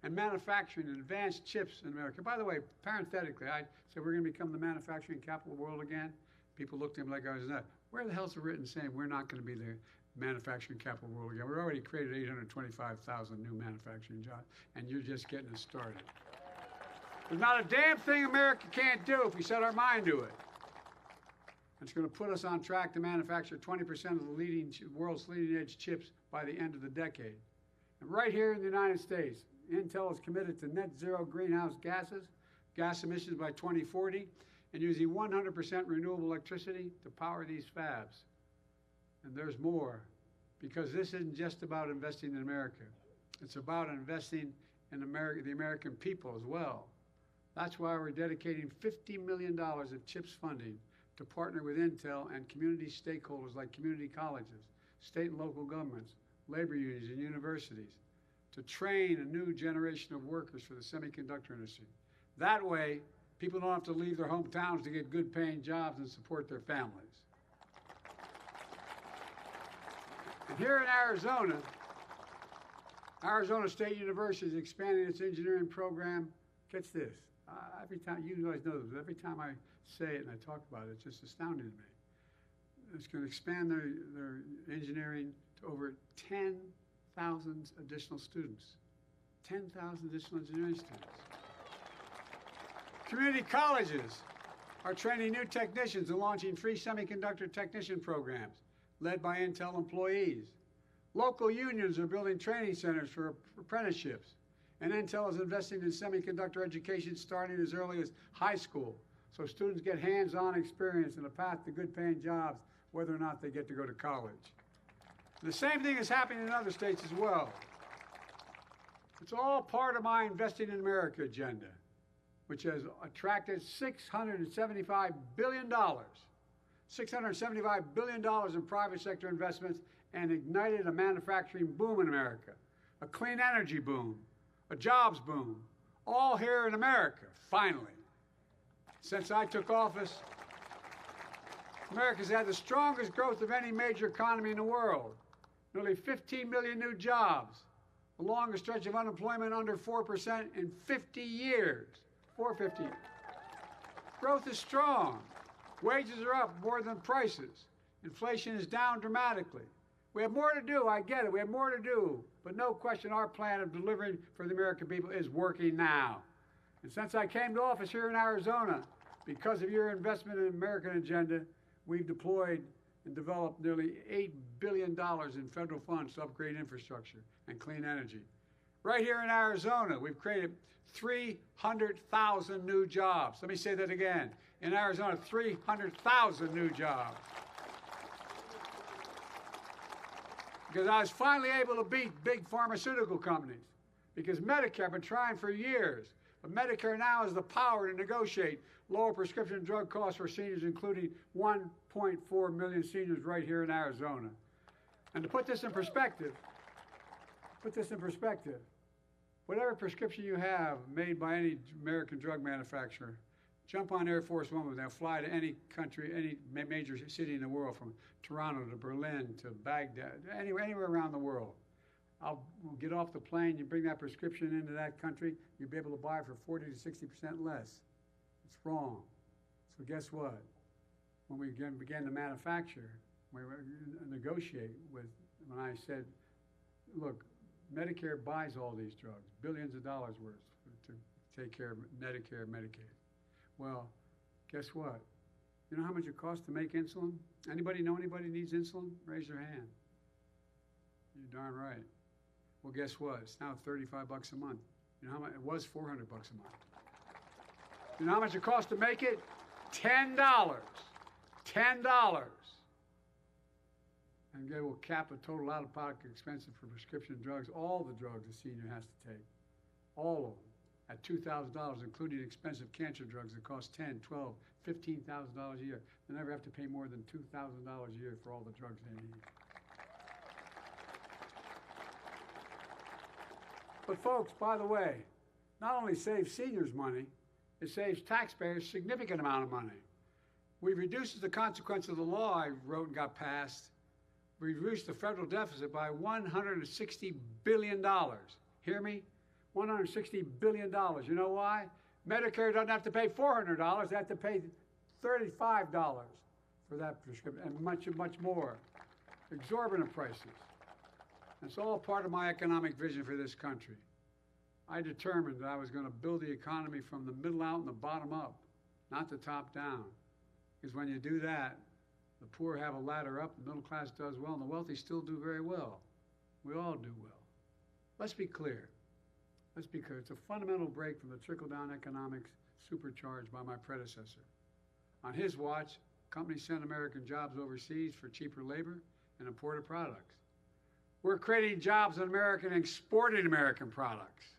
and manufacturing and advanced chips in America. By the way, parenthetically, I said we're going to become the manufacturing capital of the world again. People looked at me like I was nuts. Where the hell's it written saying we're not going to be the manufacturing capital of the world again? We've already created 825,000 new manufacturing jobs, and you're just getting us started. There's not a damn thing America can't do if we set our mind to it. It's going to put us on track to manufacture 20% of the world's leading-edge chips by the end of the decade. And right here in the United States, Intel is committed to net zero greenhouse gas emissions by 2040, and using 100% renewable electricity to power these fabs. And there's more, because this isn't just about investing in America. It's about investing in the American people as well. That's why we're dedicating $50 million of CHIPS funding to partner with Intel and community stakeholders like community colleges, state and local governments, labor unions, and universities to train a new generation of workers for the semiconductor industry. That way, people don't have to leave their hometowns to get good-paying jobs and support their families. And here in Arizona, Arizona State University is expanding its engineering program. Catch this. Every time, you guys know this, but every time I say it and I talk about it, it's just astounding to me. It's going to expand their engineering to over 10,000 additional students. 10,000 additional engineering students. Community colleges are training new technicians and launching free semiconductor technician programs led by Intel employees. Local unions are building training centers for apprenticeships, and Intel is investing in semiconductor education starting as early as high school, so students get hands-on experience and a path to good-paying jobs, whether or not they get to go to college. And the same thing is happening in other states as well. It's all part of my Investing in America agenda, which has attracted $675 billion. $675 billion in private sector investments and ignited a manufacturing boom in America, a clean energy boom, a jobs boom, all here in America, finally. Since I took office, America's had the strongest growth of any major economy in the world. Nearly 15 million new jobs, the longest stretch of unemployment under 4% in 50 years. 450. Growth is strong. Wages are up more than prices. Inflation is down dramatically. We have more to do, I get it, we have more to do, but no question our plan of delivering for the American people is working now. And since I came to office here in Arizona, because of your investment in the American agenda, we've deployed and developed nearly $8 billion in federal funds to upgrade infrastructure and clean energy. Right here in Arizona, we've created 300,000 new jobs. Let me say that again. In Arizona, 300,000 new jobs. Because I was finally able to beat big pharmaceutical companies. Because Medicare, I've been trying for years, but Medicare now has the power to negotiate lower prescription drug costs for seniors, including 1.4 million seniors right here in Arizona. And to put this in perspective, whatever prescription you have made by any American drug manufacturer, jump on Air Force One with them. They'll fly to any country, any major city in the world, from Toronto to Berlin to Baghdad, anywhere around the world. We'll get off the plane, you bring that prescription into that country, you'll be able to buy it for 40 to 60% less. It's wrong. So guess what? When we began to manufacture, we negotiate with, when I said, look, Medicare buys all these drugs, billions of dollars worth to take care of Medicare and Medicaid. Well, guess what? You know how much it costs to make insulin? Anybody know anybody needs insulin? Raise your hand. You're darn right. Well, guess what? It's now $35 a month. You know how much? It was $400 a month. You know how much it costs to make it? $10. $10. And they will cap the total out-of-pocket expenses for prescription drugs, all the drugs a senior has to take, all of them, at $2,000, including expensive cancer drugs that cost $10,000, $12,000, $15,000 a year. They never have to pay more than $2,000 a year for all the drugs they need. But folks, by the way, not only saves seniors money, it saves taxpayers a significant amount of money. We reduces the consequence of the law I wrote and got passed. We reduced the federal deficit by $160 billion. Hear me? $160 billion. You know why? Medicare doesn't have to pay $400. They have to pay $35 for that prescription, and much, much more. Exorbitant prices. It's all part of my economic vision for this country. I determined that I was going to build the economy from the middle out and the bottom up, not the top down. Because when you do that, the poor have a ladder up, the middle class does well, and the wealthy still do very well. We all do well. Let's be clear. Let's be clear. It's a fundamental break from the trickle-down economics supercharged by my predecessor. On his watch, companies sent American jobs overseas for cheaper labor and imported products. We're creating jobs in America and exporting American products.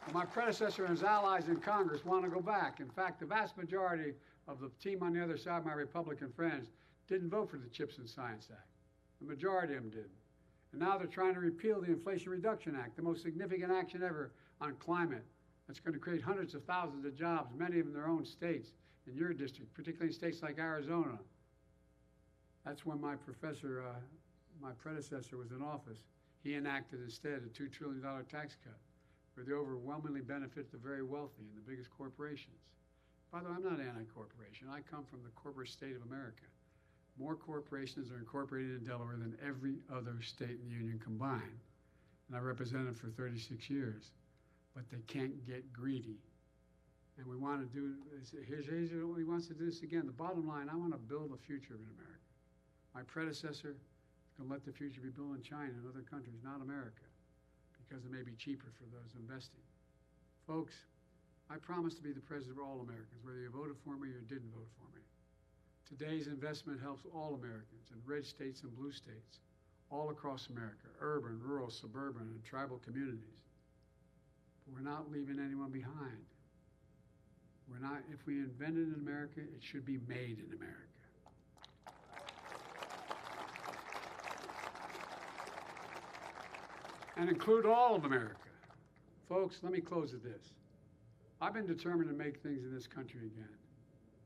Well, my predecessor and his allies in Congress want to go back. In fact, the vast majority of the team on the other side, my Republican friends, didn't vote for the CHIPS and Science Act. The majority of them didn't. And now they're trying to repeal the Inflation Reduction Act, the most significant action ever on climate. That's going to create hundreds of thousands of jobs, many of them in their own states, in your district, particularly in states like Arizona. That's when my predecessor was in office. He enacted instead a $2 trillion tax cut where they overwhelmingly benefit the very wealthy and the biggest corporations. By the way, I'm not anti-corporation. I come from the corporate state of America. More corporations are incorporated in Delaware than every other state in the union combined. And I represented for 36 years. But they can't get greedy. And we want to do, here's what he wants to do this again. The bottom line, I want to build a future in America. My predecessor is going to let the future be built in China and other countries, not America, because it may be cheaper for those investing. Folks, I promise to be the president of all Americans, whether you voted for me or didn't vote for me. Today's investment helps all Americans in red states and blue states, all across America, urban, rural, suburban, and tribal communities. But we're not leaving anyone behind. If we invent it in America, it should be made in America. And include all of America. Folks, let me close with this. I've been determined to make things in this country again.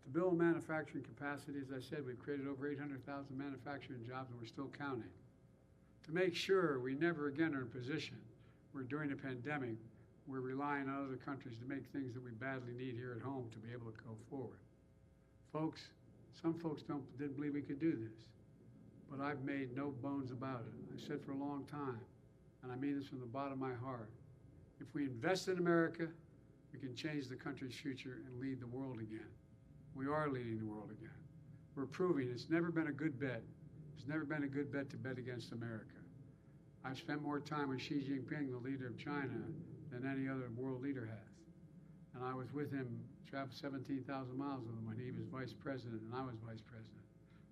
To build manufacturing capacity, as I said, we've created over 800,000 manufacturing jobs, and we're still counting. To make sure we never again are in a position where during a pandemic, we're relying on other countries to make things that we badly need here at home to be able to go forward. Folks, some folks didn't believe we could do this, but I've made no bones about it. I said for a long time, and I mean this from the bottom of my heart, if we invest in America, we can change the country's future and lead the world again. We are leading the world again. We're proving it's never been a good bet. It's never been a good bet to bet against America. I've spent more time with Xi Jinping, the leader of China, than any other world leader has. And I was with him, traveled 17,000 miles with him when he was vice president and I was vice president,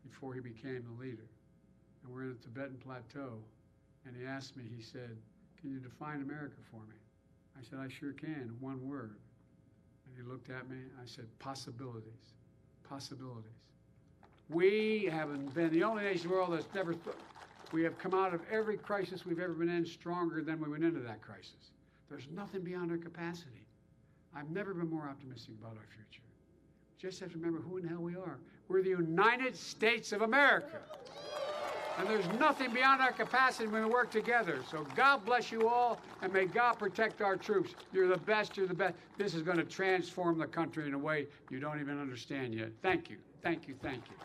before he became the leader. And we're in the Tibetan Plateau, and he asked me, he said, "Can you define America for me?" I said, "I sure can, in one word." And he looked at me, I said, "Possibilities, possibilities." We haven't been the only nation in the world that's never, we have come out of every crisis we've ever been in stronger than we went into that crisis. There's nothing beyond our capacity. I've never been more optimistic about our future. Just have to remember who in the hell we are. We're the United States of America. And there's nothing beyond our capacity when we work together. So God bless you all, and may God protect our troops. You're the best, you're the best. This is going to transform the country in a way you don't even understand yet. Thank you, thank you, thank you.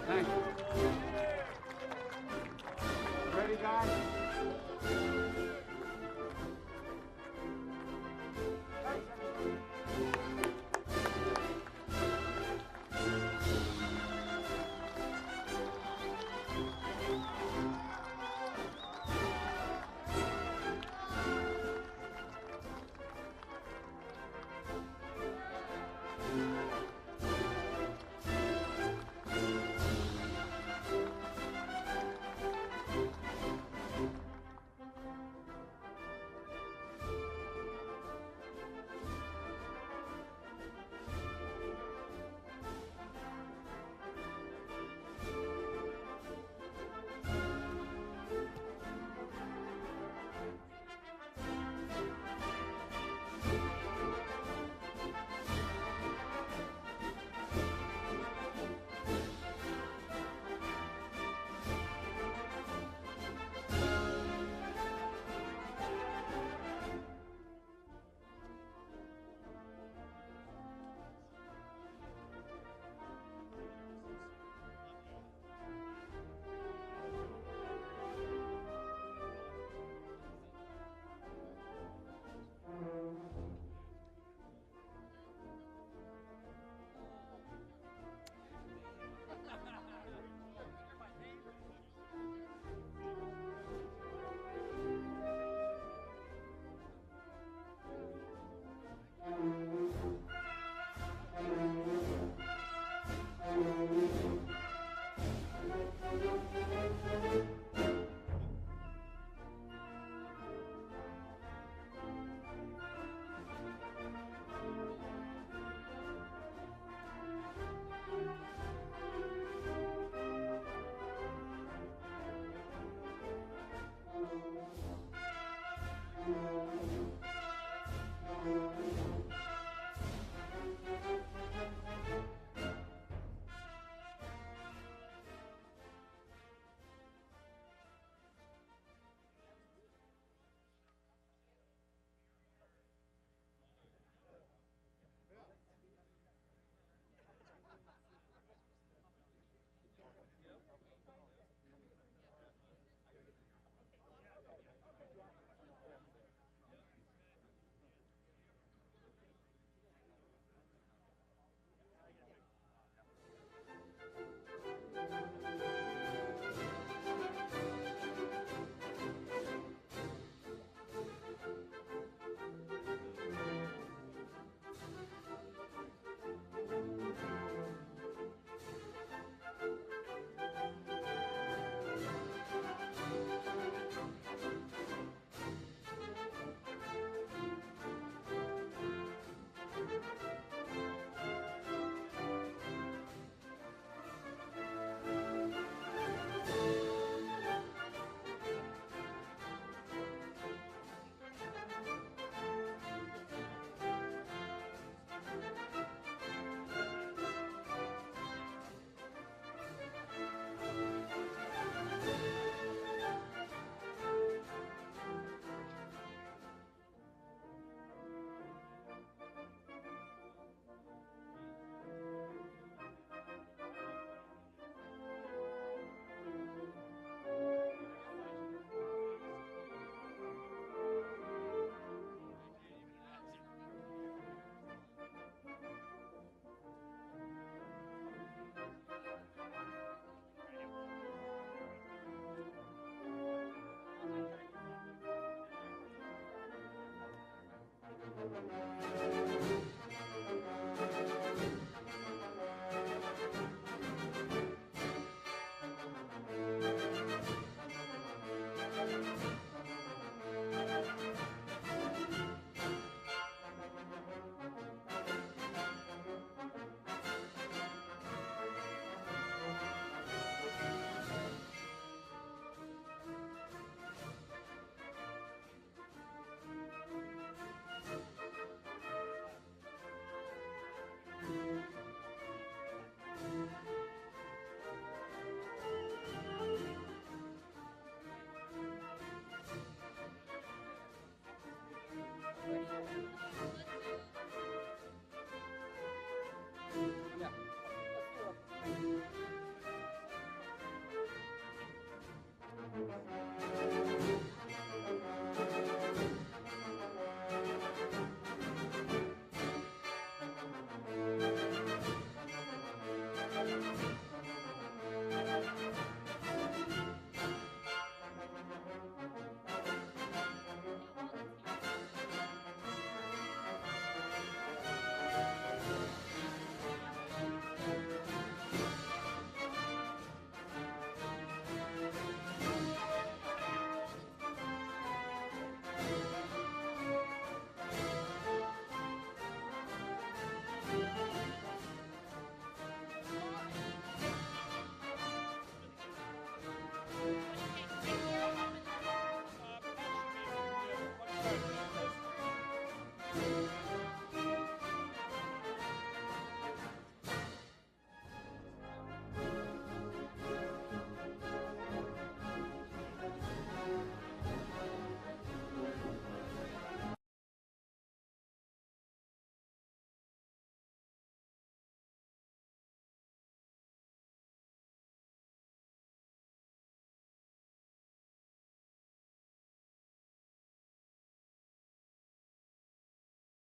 Thank you. Ready, guys?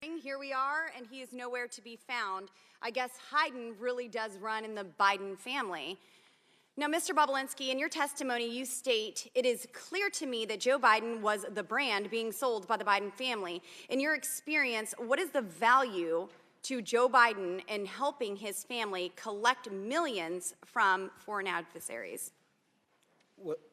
Here we are, and he is nowhere to be found. I guess Hayden really does run in the Biden family. Now, Mr. Bobulinski, in your testimony, you state, "It is clear to me that Joe Biden was the brand being sold by the Biden family." In your experience, what is the value to Joe Biden in helping his family collect millions from foreign adversaries?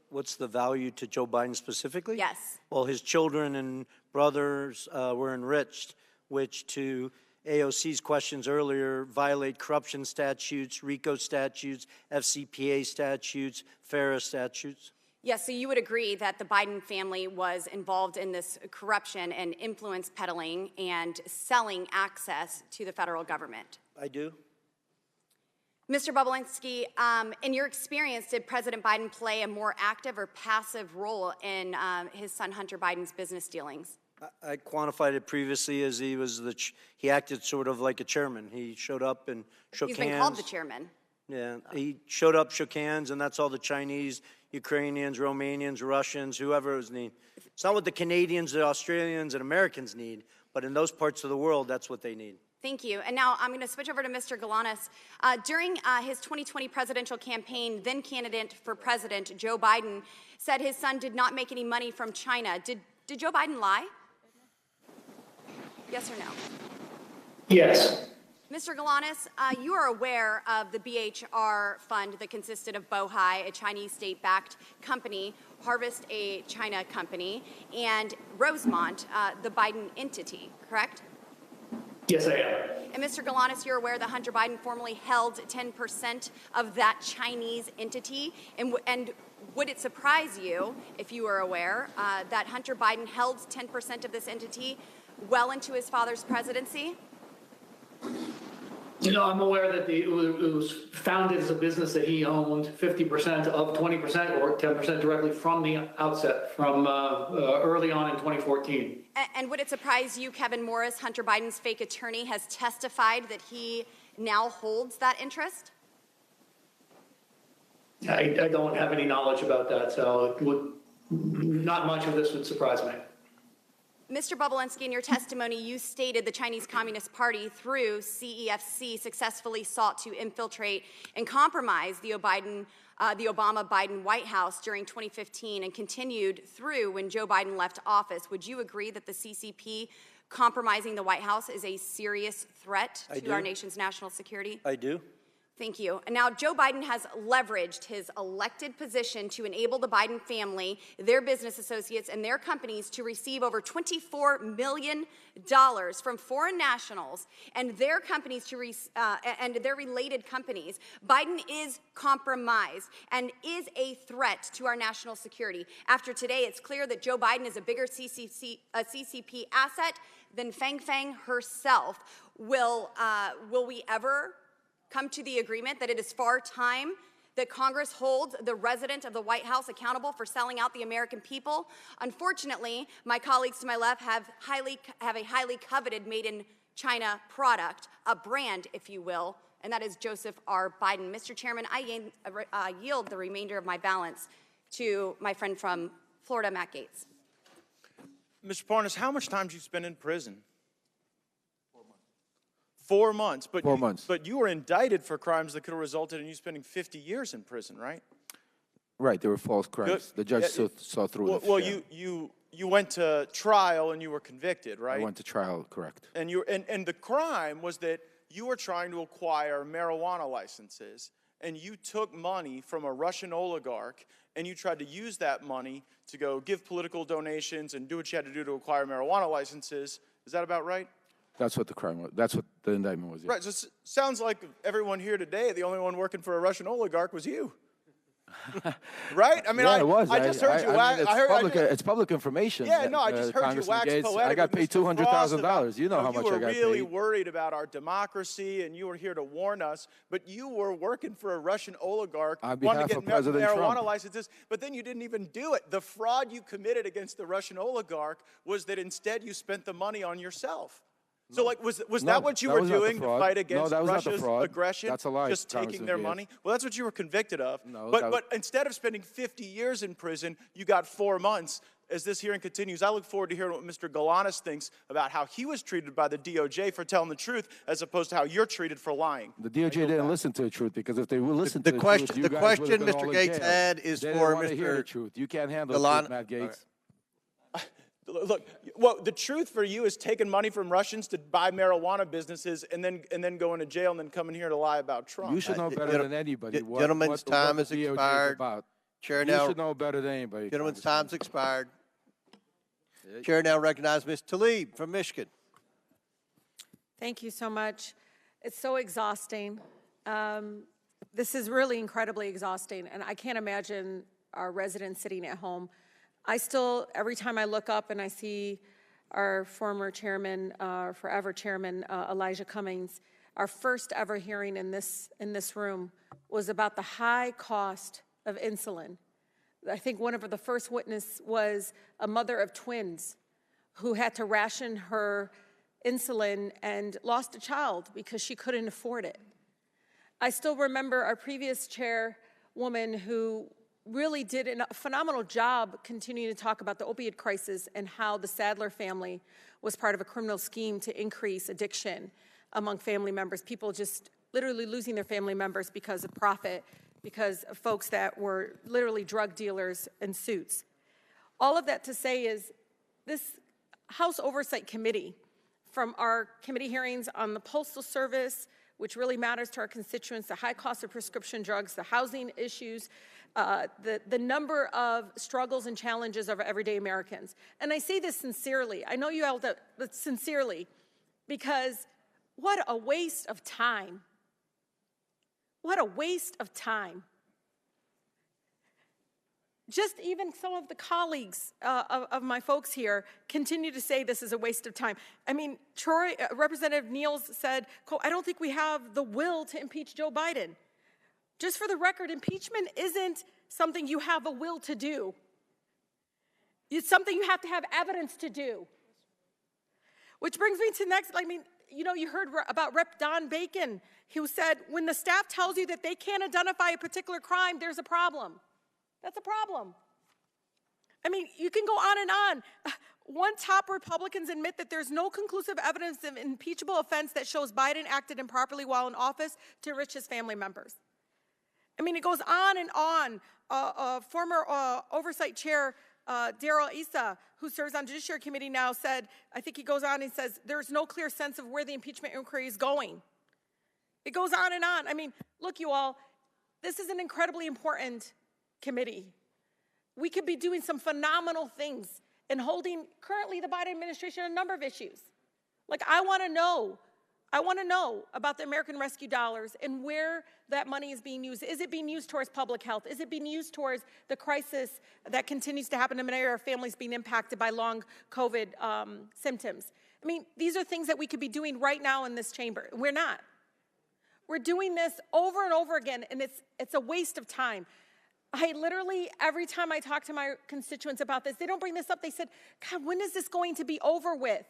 What's the value to Joe Biden specifically? Yes. Well, his children and brothers were enriched, which to AOC's questions earlier violate corruption statutes, RICO statutes, FCPA statutes, FARA statutes. Yes, so you would agree that the Biden family was involved in this corruption and influence peddling and selling access to the federal government? I do. Mr. Bobulinski, in your experience, did President Biden play a more active or passive role in his son Hunter Biden's business dealings? I quantified it previously as he acted sort of like a chairman. He showed up and shook hands. He's been called the chairman. Yeah, he showed up, shook hands, and that's all the Chinese, Ukrainians, Romanians, Russians, whoever is need. It's not what the Canadians, the Australians, and Americans need, but in those parts of the world, that's what they need. Thank you. And now I'm going to switch over to Mr. Galanis. During his 2020 presidential campaign, then candidate for president Joe Biden said his son did not make any money from China. Did Joe Biden lie? Yes or no? Yes. Mr. Galanis, you are aware of the BHR fund that consisted of Bohai, a Chinese state-backed company, Harvest, a China company, and Rosemont, the Biden entity, correct? Yes, I am. And Mr. Galanis, you're aware that Hunter Biden formerly held 10% of that Chinese entity, and would it surprise you, if you were aware, that Hunter Biden held 10% of this entity well into his father's presidency? You know, I'm aware that it was founded as a business that he owned 50% of 20% or 10% directly from the outset, from early on in 2014. And would it surprise you, Kevin Morris, Hunter Biden's fake attorney, has testified that he now holds that interest? I don't have any knowledge about that, so not much of this would surprise me. Mr. Bobulinski, in your testimony, you stated the Chinese Communist Party, through CEFC, successfully sought to infiltrate and compromise the Obama-Biden White House during 2015 and continued through when Joe Biden left office. Would you agree that the CCP compromising the White House is a serious threat to our nation's national security? I do. Thank you. And now Joe Biden has leveraged his elected position to enable the Biden family, their business associates, and their companies to receive over $24 million from foreign nationals and their companies and their related companies. Biden is compromised and is a threat to our national security. After today, it's clear that Joe Biden is a bigger CCP asset than Fang Fang herself. Will we ever come to the agreement that it is far time that Congress holds the resident of the White House accountable for selling out the American people? Unfortunately, my colleagues to my left have a highly coveted made-in-China product, a brand, if you will, and that is Joseph R. Biden. Mr. Chairman, I yield the remainder of my balance to my friend from Florida, Matt Gaetz. Mr. Parnas, how much time did you spend in prison? 4 months. 4 months. But you were indicted for crimes that could have resulted in you spending 50 years in prison, right? Right, they were false crimes. The judge saw through it. Well, you went to trial and you were convicted, right? I went to trial, correct. And the crime was that you were trying to acquire marijuana licenses, and you took money from a Russian oligarch, and you tried to use that money to go give political donations and do what you had to do to acquire marijuana licenses. Is that about right? That's what the crime was. That's what the indictment was. Yeah. Right. So it sounds like everyone here today, the only one working for a Russian oligarch was you. Right? I mean, yeah, it was. I just heard you wax. It's public information. Yeah, no, I just heard you wax poetic. I got paid $200,000. You know how much I got paid. You were really worried about our democracy, and you were here to warn us. But you were working for a Russian oligarch, wanting to get marijuana licenses. But then you didn't even do it. The fraud you committed against the Russian oligarch was that instead you spent the money on yourself. So, like, was No, that what you that were was not the doing to fraud. fight No, against that was not the Russia's fraud. aggression? That's a lie, Just taking Congressman their Gates. money? Well, that's what you were convicted of. No, But instead of spending 50 years in prison, you got 4 months. As this hearing continues, I look forward to hearing what Mr. Galanis thinks about how he was treated by the DOJ for telling the truth, as opposed to how you're treated for lying. The DOJ didn't listen to the truth, because if they would listen The to the question- truth, you the guys question would have been Mr. all in Gates jail. had is They didn't for want to hear Mr. the truth. You can't handle the Galan- truth, Matt Gates. Look, well, the truth for you is taking money from Russians to buy marijuana businesses and then going to jail and then coming here to lie about Trump. You should know better than anybody what Gentlemen's what time the has DOJ is expired. about. Chair You now. should know better than anybody. Gentlemen's time's expired. Chair now recognizes Ms. Tlaib from Michigan. Thank you so much. It's so exhausting. This is really incredibly exhausting, and I can't imagine our residents sitting at home. I still, every time I look up and I see our former chairman, forever chairman, Elijah Cummings, our first ever hearing in this room was about the high cost of insulin. I think one of the first witness was a mother of twins who had to ration her insulin and lost a child because she couldn't afford it. I still remember our previous chairwoman who really did a phenomenal job continuing to talk about the opioid crisis and how the Sadler family was part of a criminal scheme to increase addiction among family members, people just literally losing their family members because of profit, because of folks that were literally drug dealers in suits. All of that to say is this House Oversight Committee, from our committee hearings on the Postal Service, which really matters to our constituents, the high cost of prescription drugs, the housing issues, the number of struggles and challenges of everyday Americans. And I say this sincerely. I know you all do, but sincerely, because what a waste of time. What a waste of time. Just even some of the colleagues of my folks here continue to say this is a waste of time. I mean, Representative Niels said, quote, I don't think we have the will to impeach Joe Biden. Just for the record, impeachment isn't something you have a will to do. It's something you have to have evidence to do. Which brings me to next, I mean, you know, you heard about Rep. Don Bacon, who said, when the staff tells you that they can't identify a particular crime, there's a problem. That's a problem. I mean, you can go on and on. One top Republicans admit that there's no conclusive evidence of impeachable offense that shows Biden acted improperly while in office to enrich his family members. I mean, it goes on and on. Former Oversight Chair Darrell Issa, who serves on Judiciary Committee now, said, I think he goes on and says, there's no clear sense of where the impeachment inquiry is going. It goes on and on. I mean, look, you all, this is an incredibly important committee. We could be doing some phenomenal things and holding currently the Biden administration a number of issues. Like, I want to know about the American Rescue dollars and where that money is being used. Is it being used towards public health? Is it being used towards the crisis that continues to happen in many of our families being impacted by long COVID symptoms? I mean, these are things that we could be doing right now in this chamber. We're not. We're doing this over and over again, and it's a waste of time. I literally, every time I talk to my constituents about this, they don't bring this up. They said, God, when is this going to be over with?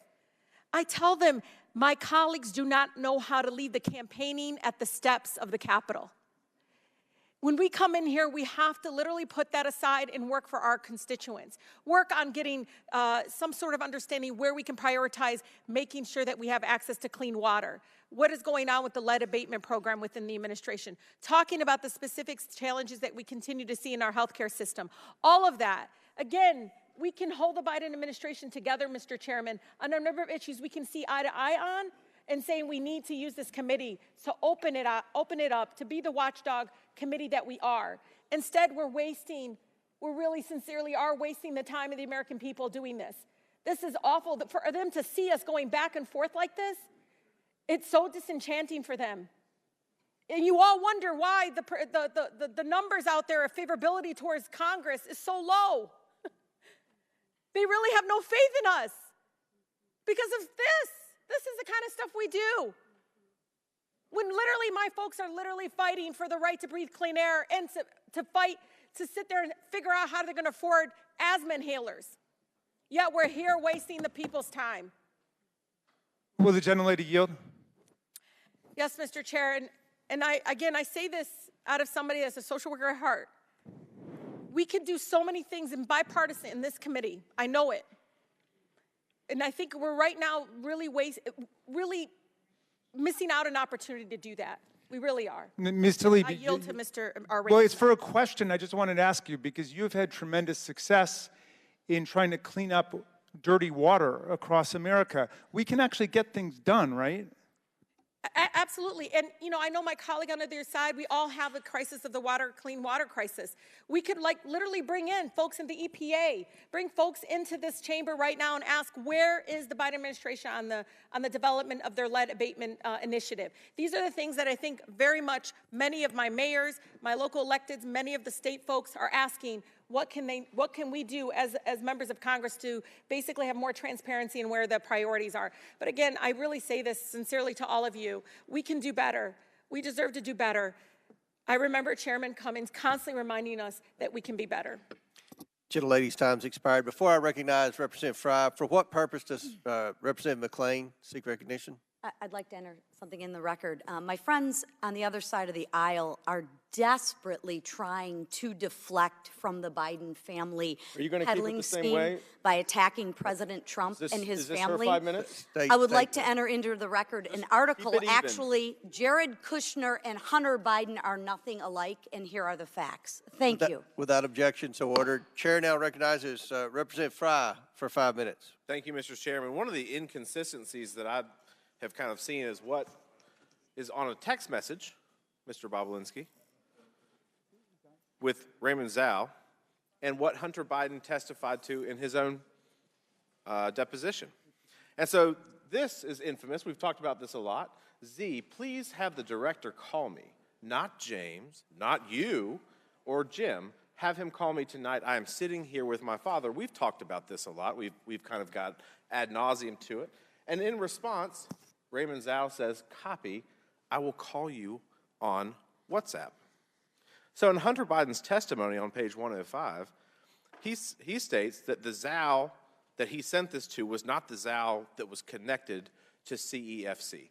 I tell them, my colleagues do not know how to lead the campaigning at the steps of the Capitol. When we come in here, we have to literally put that aside and work for our constituents. Work on getting some sort of understanding where we can prioritize making sure that we have access to clean water. What is going on with the lead abatement program within the administration? Talking about the specific challenges that we continue to see in our healthcare system. All of that. Again, we can hold the Biden administration together, Mr. Chairman, on a number of issues we can see eye to eye on, and saying we need to use this committee to open it up, to be the watchdog committee that we are. Instead, we really sincerely are wasting the time of the American people doing this. This is awful. For them to see us going back and forth like this, it's so disenchanting for them. And you all wonder why the numbers out there of favorability towards Congress is so low. They really have no faith in us because of this. This is the kind of stuff we do. When literally my folks are literally fighting for the right to breathe clean air and to fight, to sit there and figure out how they're going to afford asthma inhalers. Yet we're here wasting the people's time. Will the gentlelady yield? Yes, Mr. Chair, and I say this out of somebody that's a social worker at heart. We can do so many things in bipartisan in this committee. I know it. And I think we're right now really missing out an opportunity to do that. We really are. Ms. Tlaib, I yield to Mr. Well, it's for a question I just wanted to ask you, because you've had tremendous success in trying to clean up dirty water across America. We can actually get things done, right? Absolutely. And, you know, I know my colleague on the other side, we all have a crisis of the clean water crisis. We could, like, literally bring in folks in the EPA, bring folks into this chamber right now and ask, where is the Biden administration on the development of their lead abatement initiative? These are the things that I think very much many of my mayors, my local electeds, many of the state folks are asking, what can we do as members of Congress to basically have more transparency in where the priorities are? But again, I really say this sincerely to all of you. We can do better. We deserve to do better. I remember Chairman Cummings constantly reminding us that we can be better. Gentlelady's time's expired. Before I recognize Representative Fry, for what purpose does Representative McClain seek recognition? I'd like to enter something in the record. My friends on the other side of the aisle are desperately trying to deflect from the Biden family peddling scheme by attacking President Trump and his family. Her 5 minutes? I would like to enter into the record an article. Actually, Jared Kushner and Hunter Biden are nothing alike, and here are the facts. Thank you. Without objection, so ordered. Chair now recognizes Representative Fry for 5 minutes. Thank you, Mr. Chairman. One of the inconsistencies that I have kind of seen is what is on a text message, Mr. Bobulinski, with Raymond Zhao, and what Hunter Biden testified to in his own deposition. And so this is infamous. We've talked about this a lot. Z, please have the director call me, not James, not you, or Jim. Have him call me tonight. I am sitting here with my father. We've talked about this a lot. We've kind of got ad nauseum to it. And in response, Raymond Zhao says, copy, I will call you on WhatsApp. So in Hunter Biden's testimony on page 105, he states that the Zhao that he sent this to was not the Zhao that was connected to CEFC.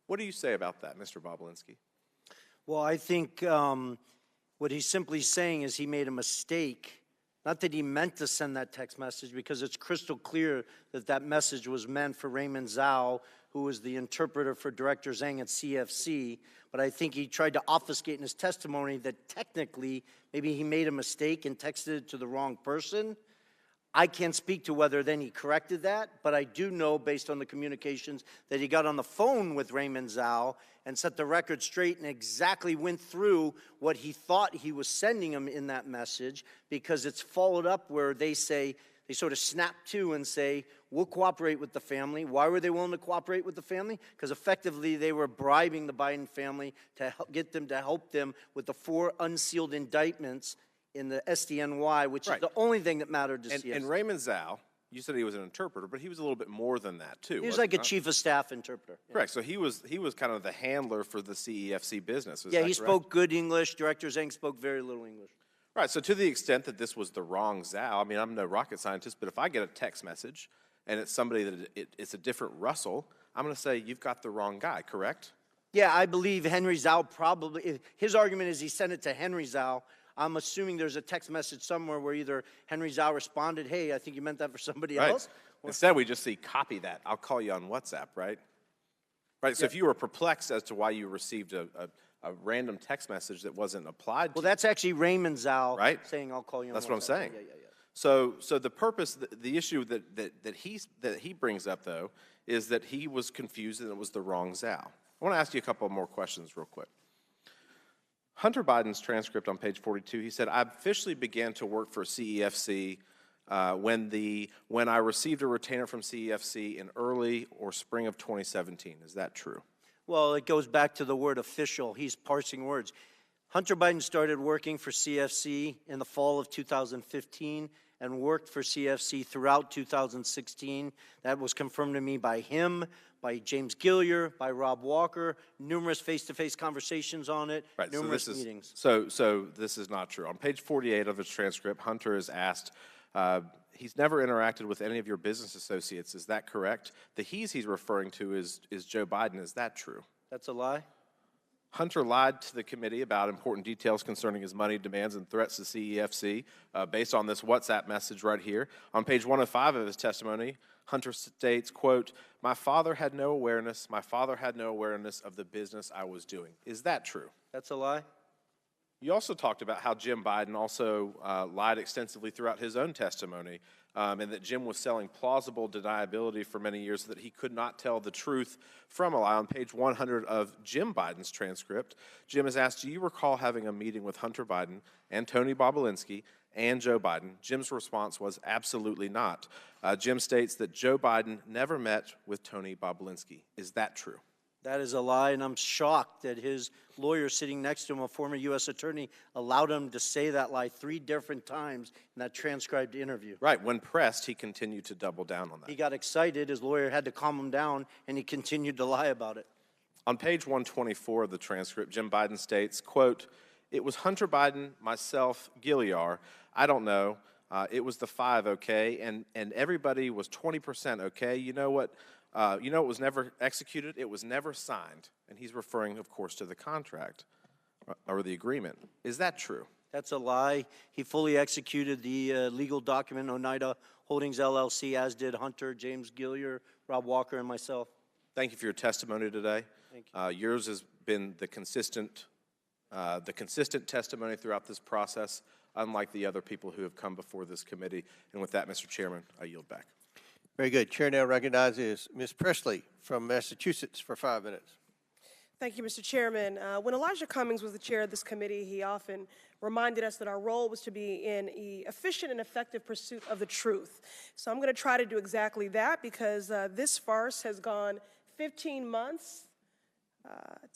What do you say about that, Mr. Bobulinski? Well, I think what he's simply saying is he made a mistake. Not that he meant to send that text message, because it's crystal clear that that message was meant for Raymond Zhao, who was the interpreter for Director Zhang at CFC. But I think he tried to obfuscate in his testimony that technically maybe he made a mistake and texted it to the wrong person. I can't speak to whether then he corrected that, but I do know, based on the communications, that he got on the phone with Raymond Zhao and set the record straight and exactly went through what he thought he was sending him in that message, because it's followed up where they say, they sort of snap to and say, we'll cooperate with the family. Why were they willing to cooperate with the family? Because effectively they were bribing the Biden family to get them to help them with the 4 unsealed indictments in the SDNY, which is the only thing that mattered to CFC. And Raymond Zhao, you said he was an interpreter, but he was a little bit more than that, too. He was like a chief of staff interpreter. Yeah. Correct. So he was kind of the handler for the CEFC business. Yeah, he spoke good English. Director Zhang spoke very little English. Right. So to the extent that this was the wrong Zhao, I mean, I'm no rocket scientist, but if I get a text message and it's somebody that it's a different Russell, I'm going to say you've got the wrong guy, correct? Yeah, I believe Henry Zhao probably, his argument is he sent it to Henry Zhao. I'm assuming there's a text message somewhere where either Henry Zhao responded, hey, I think you meant that for somebody else. Instead, we just see copy that. I'll call you on WhatsApp, right? Right. So if you were perplexed as to why you received a random text message that wasn't applied to well, that's actually Raymond Zhao right? saying, I'll call you on That's WhatsApp. what I'm saying. Yeah. So the purpose, the issue that he brings up, though, is that he was confused and it was the wrong Zhao. I want to ask you a couple more questions real quick. Hunter Biden's transcript on page 42, he said, I officially began to work for CEFC when I received a retainer from CEFC in early or spring of 2017. Is that true? Well, it goes back to the word official. He's parsing words. Hunter Biden started working for CFC in the fall of 2015 and worked for CFC throughout 2016. That was confirmed to me by him, by James Gillier, by Rob Walker, numerous face-to-face conversations on it, right, numerous meetings. So this is not true. On page 48 of his transcript, Hunter is asked, he's never interacted with any of your business associates. Is that correct? The he's referring to is Joe Biden. Is that true? That's a lie. Hunter lied to the committee about important details concerning his money demands and threats to CEFC based on this WhatsApp message right here. On page 105 of his testimony, Hunter states, quote, my father had no awareness of the business I was doing. Is that true? That's a lie. You also talked about how Jim Biden also lied extensively throughout his own testimony, and that Jim was selling plausible deniability for many years so that he could not tell the truth from a lie. On page 100 of Jim Biden's transcript, Jim is asked, do you recall having a meeting with Hunter Biden and Tony Bobulinski and Joe Biden? Jim's response was absolutely not. Jim states that Joe Biden never met with Tony Bobulinski. Is that true? That is a lie, and I'm shocked that his lawyer sitting next to him, a former U.S. attorney, allowed him to say that lie 3 different times in that transcribed interview. Right. When pressed, he continued to double down on that. He got excited. His lawyer had to calm him down, and he continued to lie about it. On page 124 of the transcript, Jim Biden states, quote, it was Hunter Biden, myself, Gilliar. I don't know. It was the 5, okay? And everybody was 20% okay. You know what? It was never executed. It was never signed. And he's referring, of course, to the contract or the agreement. Is that true? That's a lie. He fully executed the legal document, Oneida Holdings LLC, as did Hunter, James Gilliar, Rob Walker, and myself. Thank you for your testimony today. Thank you. Yours has been the consistent testimony throughout this process, unlike the other people who have come before this committee. And with that, Mr. Chairman, I yield back. Very good. Chair now recognizes Ms. Presley from Massachusetts for 5 minutes. Thank you, Mr. Chairman. When Elijah Cummings was the chair of this committee, he often reminded us that our role was to be in an efficient and effective pursuit of the truth. So I'm going to try to do exactly that because this farce has gone 15 months,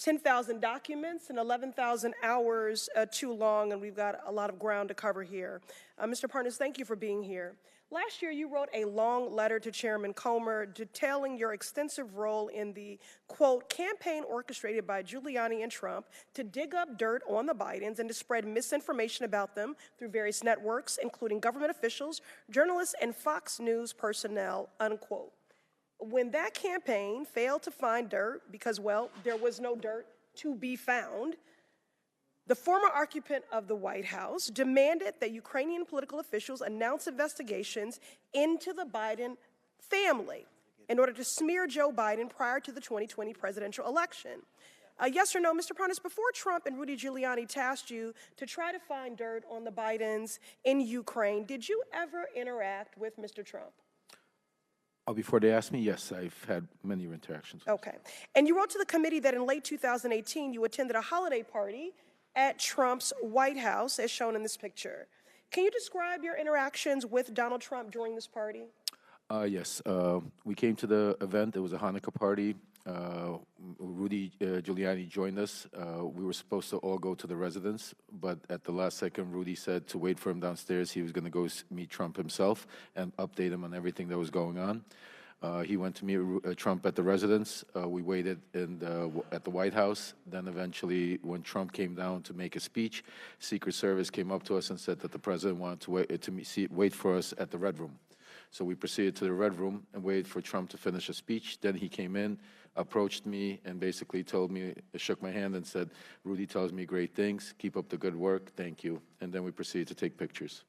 10,000 documents, and 11,000 hours too long, and we've got a lot of ground to cover here. Mr. Parnas, thank you for being here. Last year, you wrote a long letter to Chairman Comer detailing your extensive role in the, quote, campaign orchestrated by Giuliani and Trump to dig up dirt on the Bidens and to spread misinformation about them through various networks, including government officials, journalists, and Fox News personnel, unquote. When that campaign failed to find dirt because, well, there was no dirt to be found, the former occupant of the White House demanded that Ukrainian political officials announce investigations into the Biden family in order to smear Joe Biden prior to the 2020 presidential election. Yes or no, Mr. Parnas, before Trump and Rudy Giuliani tasked you to try to find dirt on the Bidens in Ukraine, did you ever interact with Mr. Trump? Before they asked me, yes, I've had many interactions. Okay. And you wrote to the committee that in late 2018 you attended a holiday party at Trump's White House, as shown in this picture. Can you describe your interactions with Donald Trump during this party? Yes. We came to the event. It was a Hanukkah party. Rudy Giuliani joined us. We were supposed to all go to the residence, but at the last second, Rudy said to wait for him downstairs. He was going to go meet Trump himself and update him on everything that was going on. He went to meet Trump at the residence. We waited at the White House. Then eventually, when Trump came down to make a speech, Secret Service came up to us and said that the president wanted to wait for us at the Red Room. So we proceeded to the Red Room and waited for Trump to finish a speech. Then he came in, approached me, and basically shook my hand and said, Rudy tells me great things. Keep up the good work. Thank you. And then we proceeded to take pictures.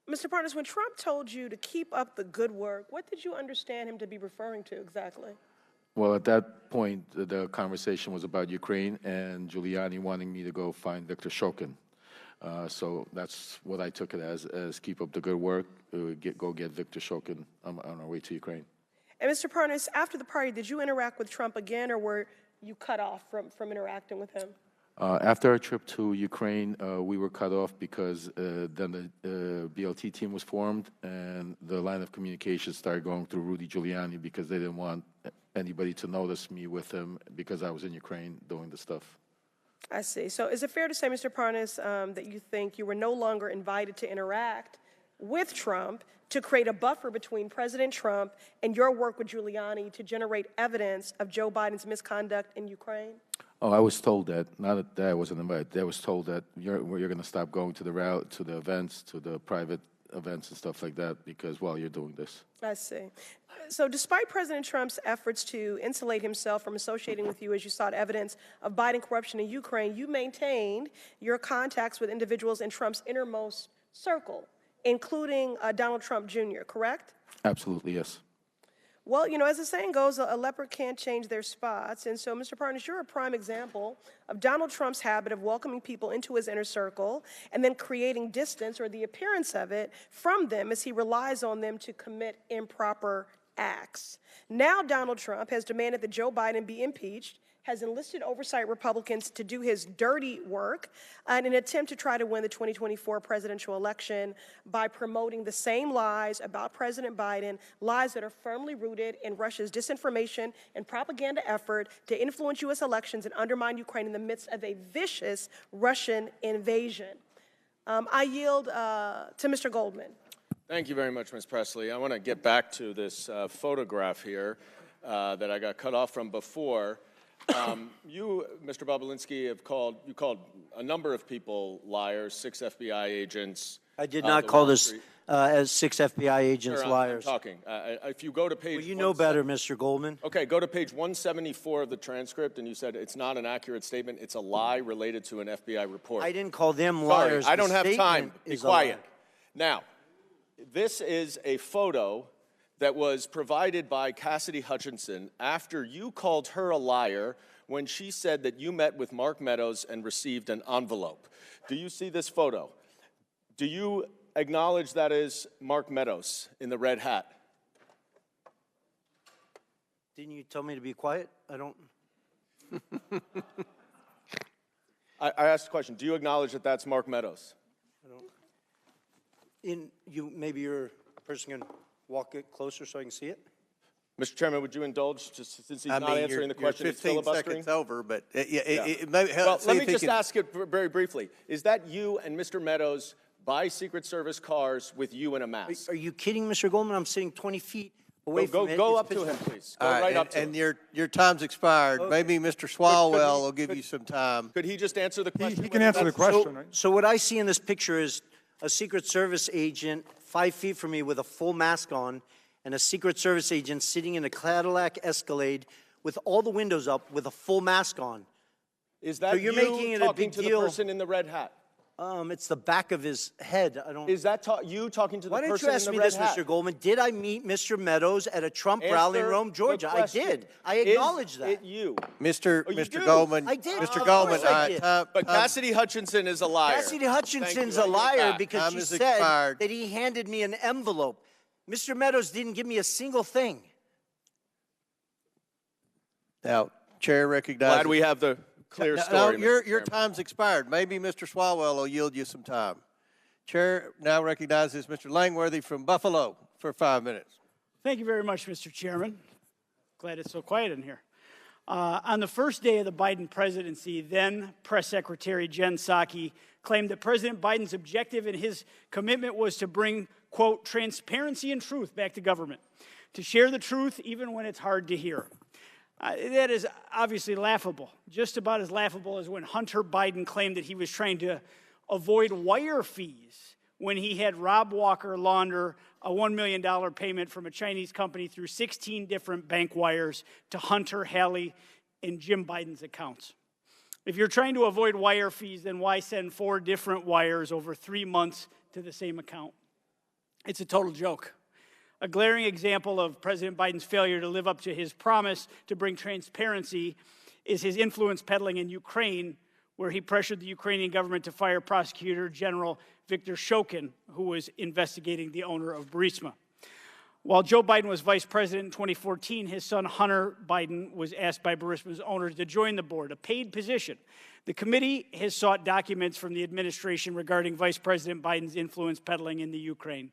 Mr. Parnas, when Trump told you to keep up the good work, what did you understand him to be referring to exactly? Well, at that point, the conversation was about Ukraine and Giuliani wanting me to go find Viktor Shokin. So that's what I took it as keep up the good work, go get Viktor Shokin on our way to Ukraine. And Mr. Parnas, after the party, did you interact with Trump again, or were you cut off from interacting with him? After our trip to Ukraine, we were cut off because then the BLT team was formed and the line of communication started going through Rudy Giuliani because they didn't want anybody to notice me with him because I was in Ukraine doing the stuff. I see. So is it fair to say, Mr. Parnas, that you think you were no longer invited to interact with Trump to create a buffer between President Trump and your work with Giuliani to generate evidence of Joe Biden's misconduct in Ukraine? Oh, I was told that. Not that I wasn't invited. I was told that you're going to stop going to the events, to the private events and stuff like that because while you're doing this. I see. So despite President Trump's efforts to insulate himself from associating with you as you sought evidence of Biden corruption in Ukraine, you maintained your contacts with individuals in Trump's innermost circle, including Donald Trump Jr., correct? Absolutely, yes. Well, you know, as the saying goes, a leopard can't change their spots. And so, Mr. Parnas, you're a prime example of Donald Trump's habit of welcoming people into his inner circle and then creating distance or the appearance of it from them as he relies on them to commit improper acts. Now, Donald Trump has demanded that Joe Biden be impeached, has enlisted oversight Republicans to do his dirty work in an attempt to try to win the 2024 presidential election by promoting the same lies about President Biden, lies that are firmly rooted in Russia's disinformation and propaganda effort to influence U.S. elections and undermine Ukraine in the midst of a vicious Russian invasion. I yield to Mr. Goldman. Thank you very much, Ms. Presley. I want to get back to this photograph here that I got cut off from before. You, Mr. Bobulinski, called a number of people liars, 6 FBI agents. I did not call this as 6 FBI agents liars. I'm talking. If you go to page... Well, you know better, Mr. Goldman. Okay, go to page 174 of the transcript, and you said it's not an accurate statement. It's a lie related to an FBI report. I didn't call them Sorry, liars. I don't The have time. statement Be is a quiet. lie. Now, this is a photo that was provided by Cassidy Hutchinson after you called her a liar when she said that you met with Mark Meadows and received an envelope. Do you see this photo? Do you acknowledge that is Mark Meadows in the red hat? Didn't you tell me to be quiet? I don't. I asked the question, do you acknowledge that that's Mark Meadows? I don't. Maybe you're a person can walk it closer so I can see it. Mr. Chairman, would you indulge, just since he's not answering the question, you're he's 15 filibustering? seconds over, but Well, let me just ask it very briefly. Is that you and Mr. Meadows buy Secret Service cars with you in a mask? Are you kidding, Mr. Goldman? I'm sitting 20 feet away from it. Go It's up to him, please. Go All right up to him. And your time's expired. Okay. Maybe Mr. Swalwell will give you some time. Could he just answer the question? He can answer the question, right? So what I see in this picture is a Secret Service agent 5 feet from me with a full mask on, and a Secret Service agent sitting in a Cadillac Escalade with all the windows up with a full mask on. Is that So you're you making it a talking big to deal. the person in the red hat? It's the back of his head. I don't. Is that you talking to the Why don't person you in ask the me red this, hat? Mr. Goldman? Did I meet Mr. Meadows at a Trump rally in Answer Rome, the Georgia? I question. did. I acknowledge that. Is it you? Mr. Oh, you Mr. do? Goldman. I did. Mr. Of Goldman. course I did. But Cassidy Hutchinson is a liar. Cassidy Hutchinson's Thank a you. I get liar that. because Time she has said expired. that he handed me an envelope. Mr. Meadows didn't give me a single thing. Now, Chair recognizes. Glad we have the clear No, story. Mr. your Chairman. time's expired. Maybe Mr. Swalwell will yield you some time. Chair now recognizes Mr. Langworthy from Buffalo for 5 minutes. Thank you very much, Mr. Chairman. Glad it's so quiet in here. On the first day of the Biden presidency, then Press Secretary Jen Psaki claimed that President Biden's objective and his commitment was to bring, quote, transparency and truth back to government, to share the truth even when it's hard to hear. That is obviously laughable, just about as laughable as when Hunter Biden claimed that he was trying to avoid wire fees when he had Rob Walker launder a $1 million payment from a Chinese company through 16 different bank wires to Hunter, Hallie, and Jim Biden's accounts. If you're trying to avoid wire fees, then why send 4 different wires over 3 months to the same account? It's a total joke. A glaring example of President Biden's failure to live up to his promise to bring transparency is his influence peddling in Ukraine, where he pressured the Ukrainian government to fire Prosecutor General Viktor Shokin, who was investigating the owner of Burisma. While Joe Biden was vice president in 2014, his son Hunter Biden was asked by Burisma's owners to join the board, a paid position. The committee has sought documents from the administration regarding Vice President Biden's influence peddling in the Ukraine.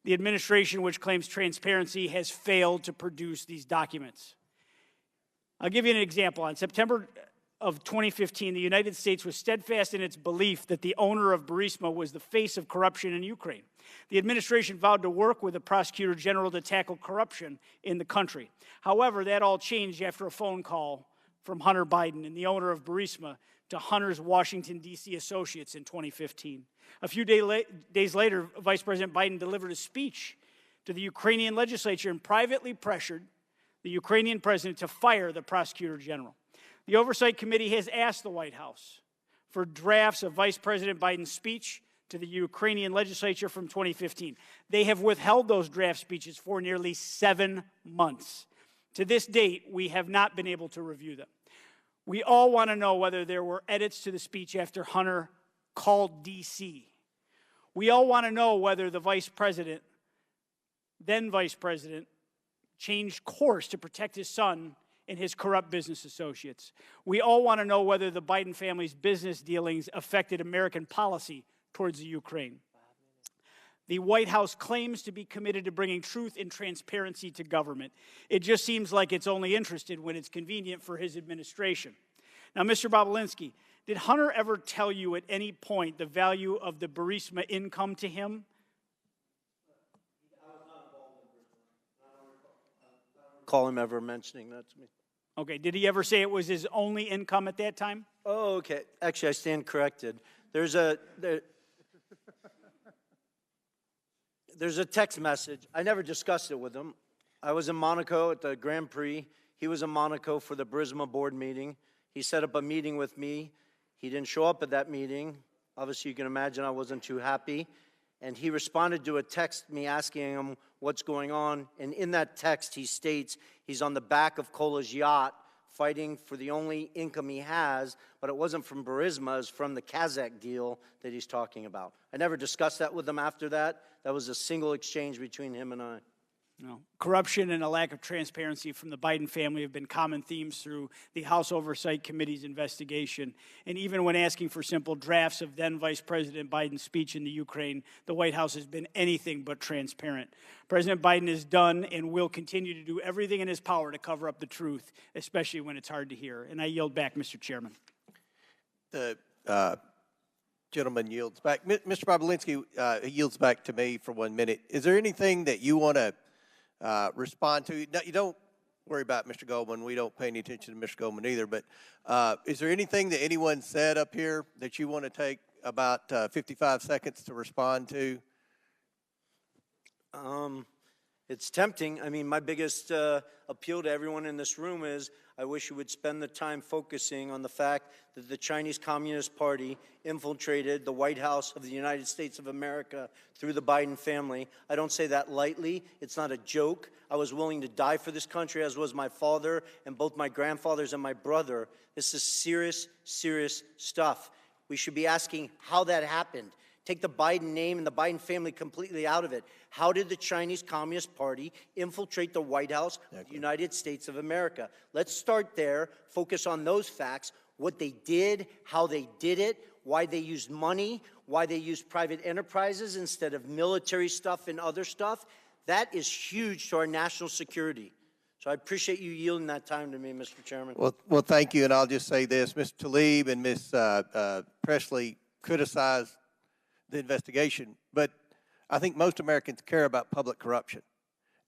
The administration, which claims transparency, has failed to produce these documents. I'll give you an example. On September of 2015, the United States was steadfast in its belief that the owner of Burisma was the face of corruption in Ukraine. The administration vowed to work with the Prosecutor General to tackle corruption in the country. However, that all changed after a phone call from Hunter Biden and the owner of Burisma to Hunter's Washington, D.C. associates in 2015. A few days later, Vice President Biden delivered a speech to the Ukrainian legislature and privately pressured the Ukrainian president to fire the prosecutor general. The Oversight Committee has asked the White House for drafts of Vice President Biden's speech to the Ukrainian legislature from 2015. They have withheld those draft speeches for nearly 7 months. To this date, we have not been able to review them. We all want to know whether there were edits to the speech after Hunter called D.C. We all want to know whether the then Vice President, changed course to protect his son and his corrupt business associates. We all want to know whether the Biden family's business dealings affected American policy towards the Ukraine. The White House claims to be committed to bringing truth and transparency to government. It just seems like it's only interested when it's convenient for his administration. Now, Mr. Bobulinski, did Hunter ever tell you at any point the value of the Burisma income to him? Call him ever mentioning that to me. Okay, did he ever say it was his only income at that time? Oh, okay. Actually, I stand corrected. There's a text message. I never discussed it with him. I was in Monaco at the Grand Prix. He was in Monaco for the Burisma board meeting. He set up a meeting with me. He didn't show up at that meeting. Obviously, you can imagine I wasn't too happy. And he responded to a text me asking him what's going on. And in that text, he states he's on the back of Kola's yacht fighting for the only income he has, but it wasn't from Burisma, it's from the Kazakh deal that he's talking about. I never discussed that with him after that. That was a single exchange between him and I. No. Corruption and a lack of transparency from the Biden family have been common themes through the House Oversight Committee's investigation. And even when asking for simple drafts of then Vice President Biden's speech in the Ukraine, the White House has been anything but transparent. President Biden has done and will continue to do everything in his power to cover up the truth, especially when it's hard to hear. And I yield back, Mr. Chairman. The gentleman yields back. Mr. Bobulinski yields back to me for 1 minute. Is there anything that you want to respond to? No, you don't worry about Mr. Goldman. We don't pay any attention to Mr. Goldman either. But is there anything that anyone said up here that you want to take about 55 seconds to respond to? It's tempting. I mean, my biggest appeal to everyone in this room is I wish you would spend the time focusing on the fact that the Chinese Communist Party infiltrated the White House of the United States of America through the Biden family. I don't say that lightly. It's not a joke. I was willing to die for this country, as was my father and both my grandfathers and my brother. This is serious, serious stuff. We should be asking how that happened. Take the Biden name and the Biden family completely out of it. How did the Chinese Communist Party infiltrate the White House of the United States of America? Let's start there, focus on those facts, what they did, how they did it, why they used money, why they used private enterprises instead of military stuff and other stuff. That is huge to our national security. So I appreciate you yielding that time to me, Mr. Chairman. Well, thank you, and I'll just say this. Ms. Tlaib and Ms. Presley criticized the investigation, but I think most Americans care about public corruption,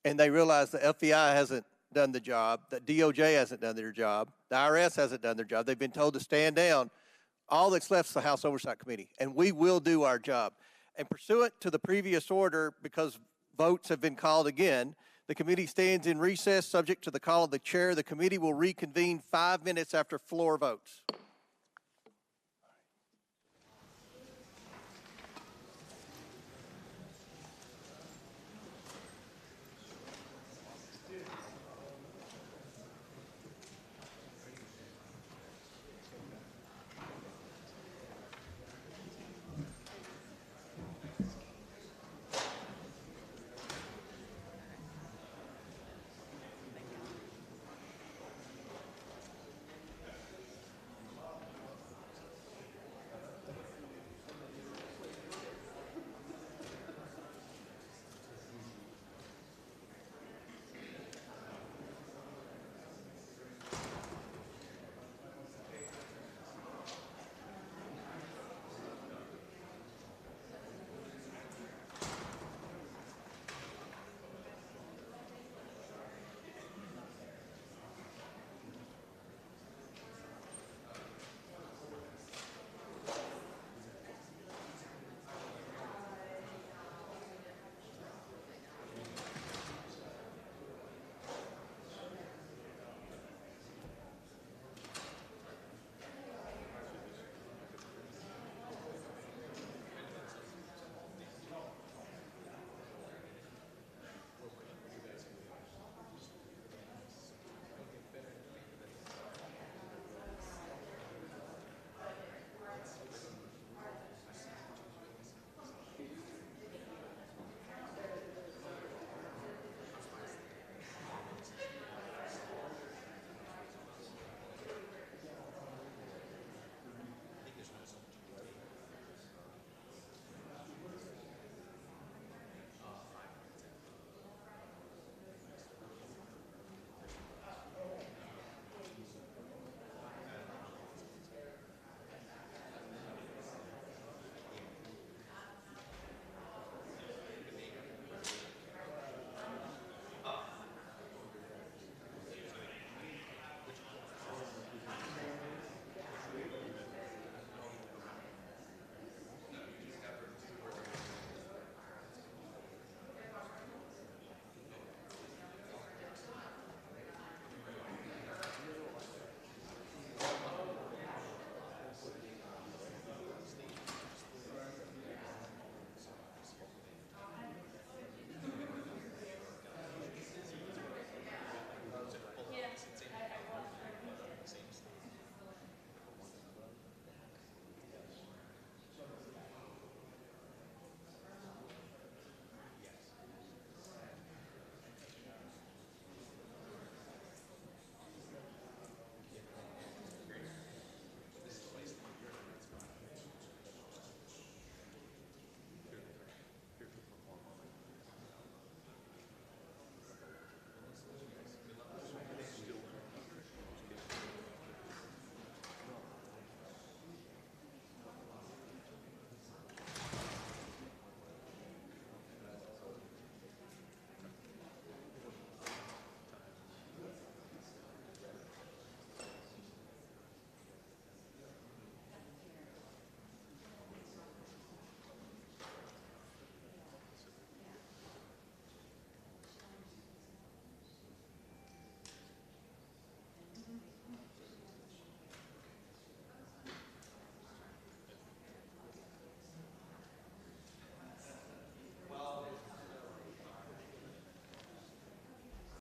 and they realize the FBI hasn't done the job, the DOJ hasn't done their job, the IRS hasn't done their job. They've been told to stand down. All that's left is the House Oversight Committee, and we will do our job. And pursuant to the previous order, because votes have been called again, the committee stands in recess subject to the call of the chair. The committee will reconvene 5 minutes after floor votes.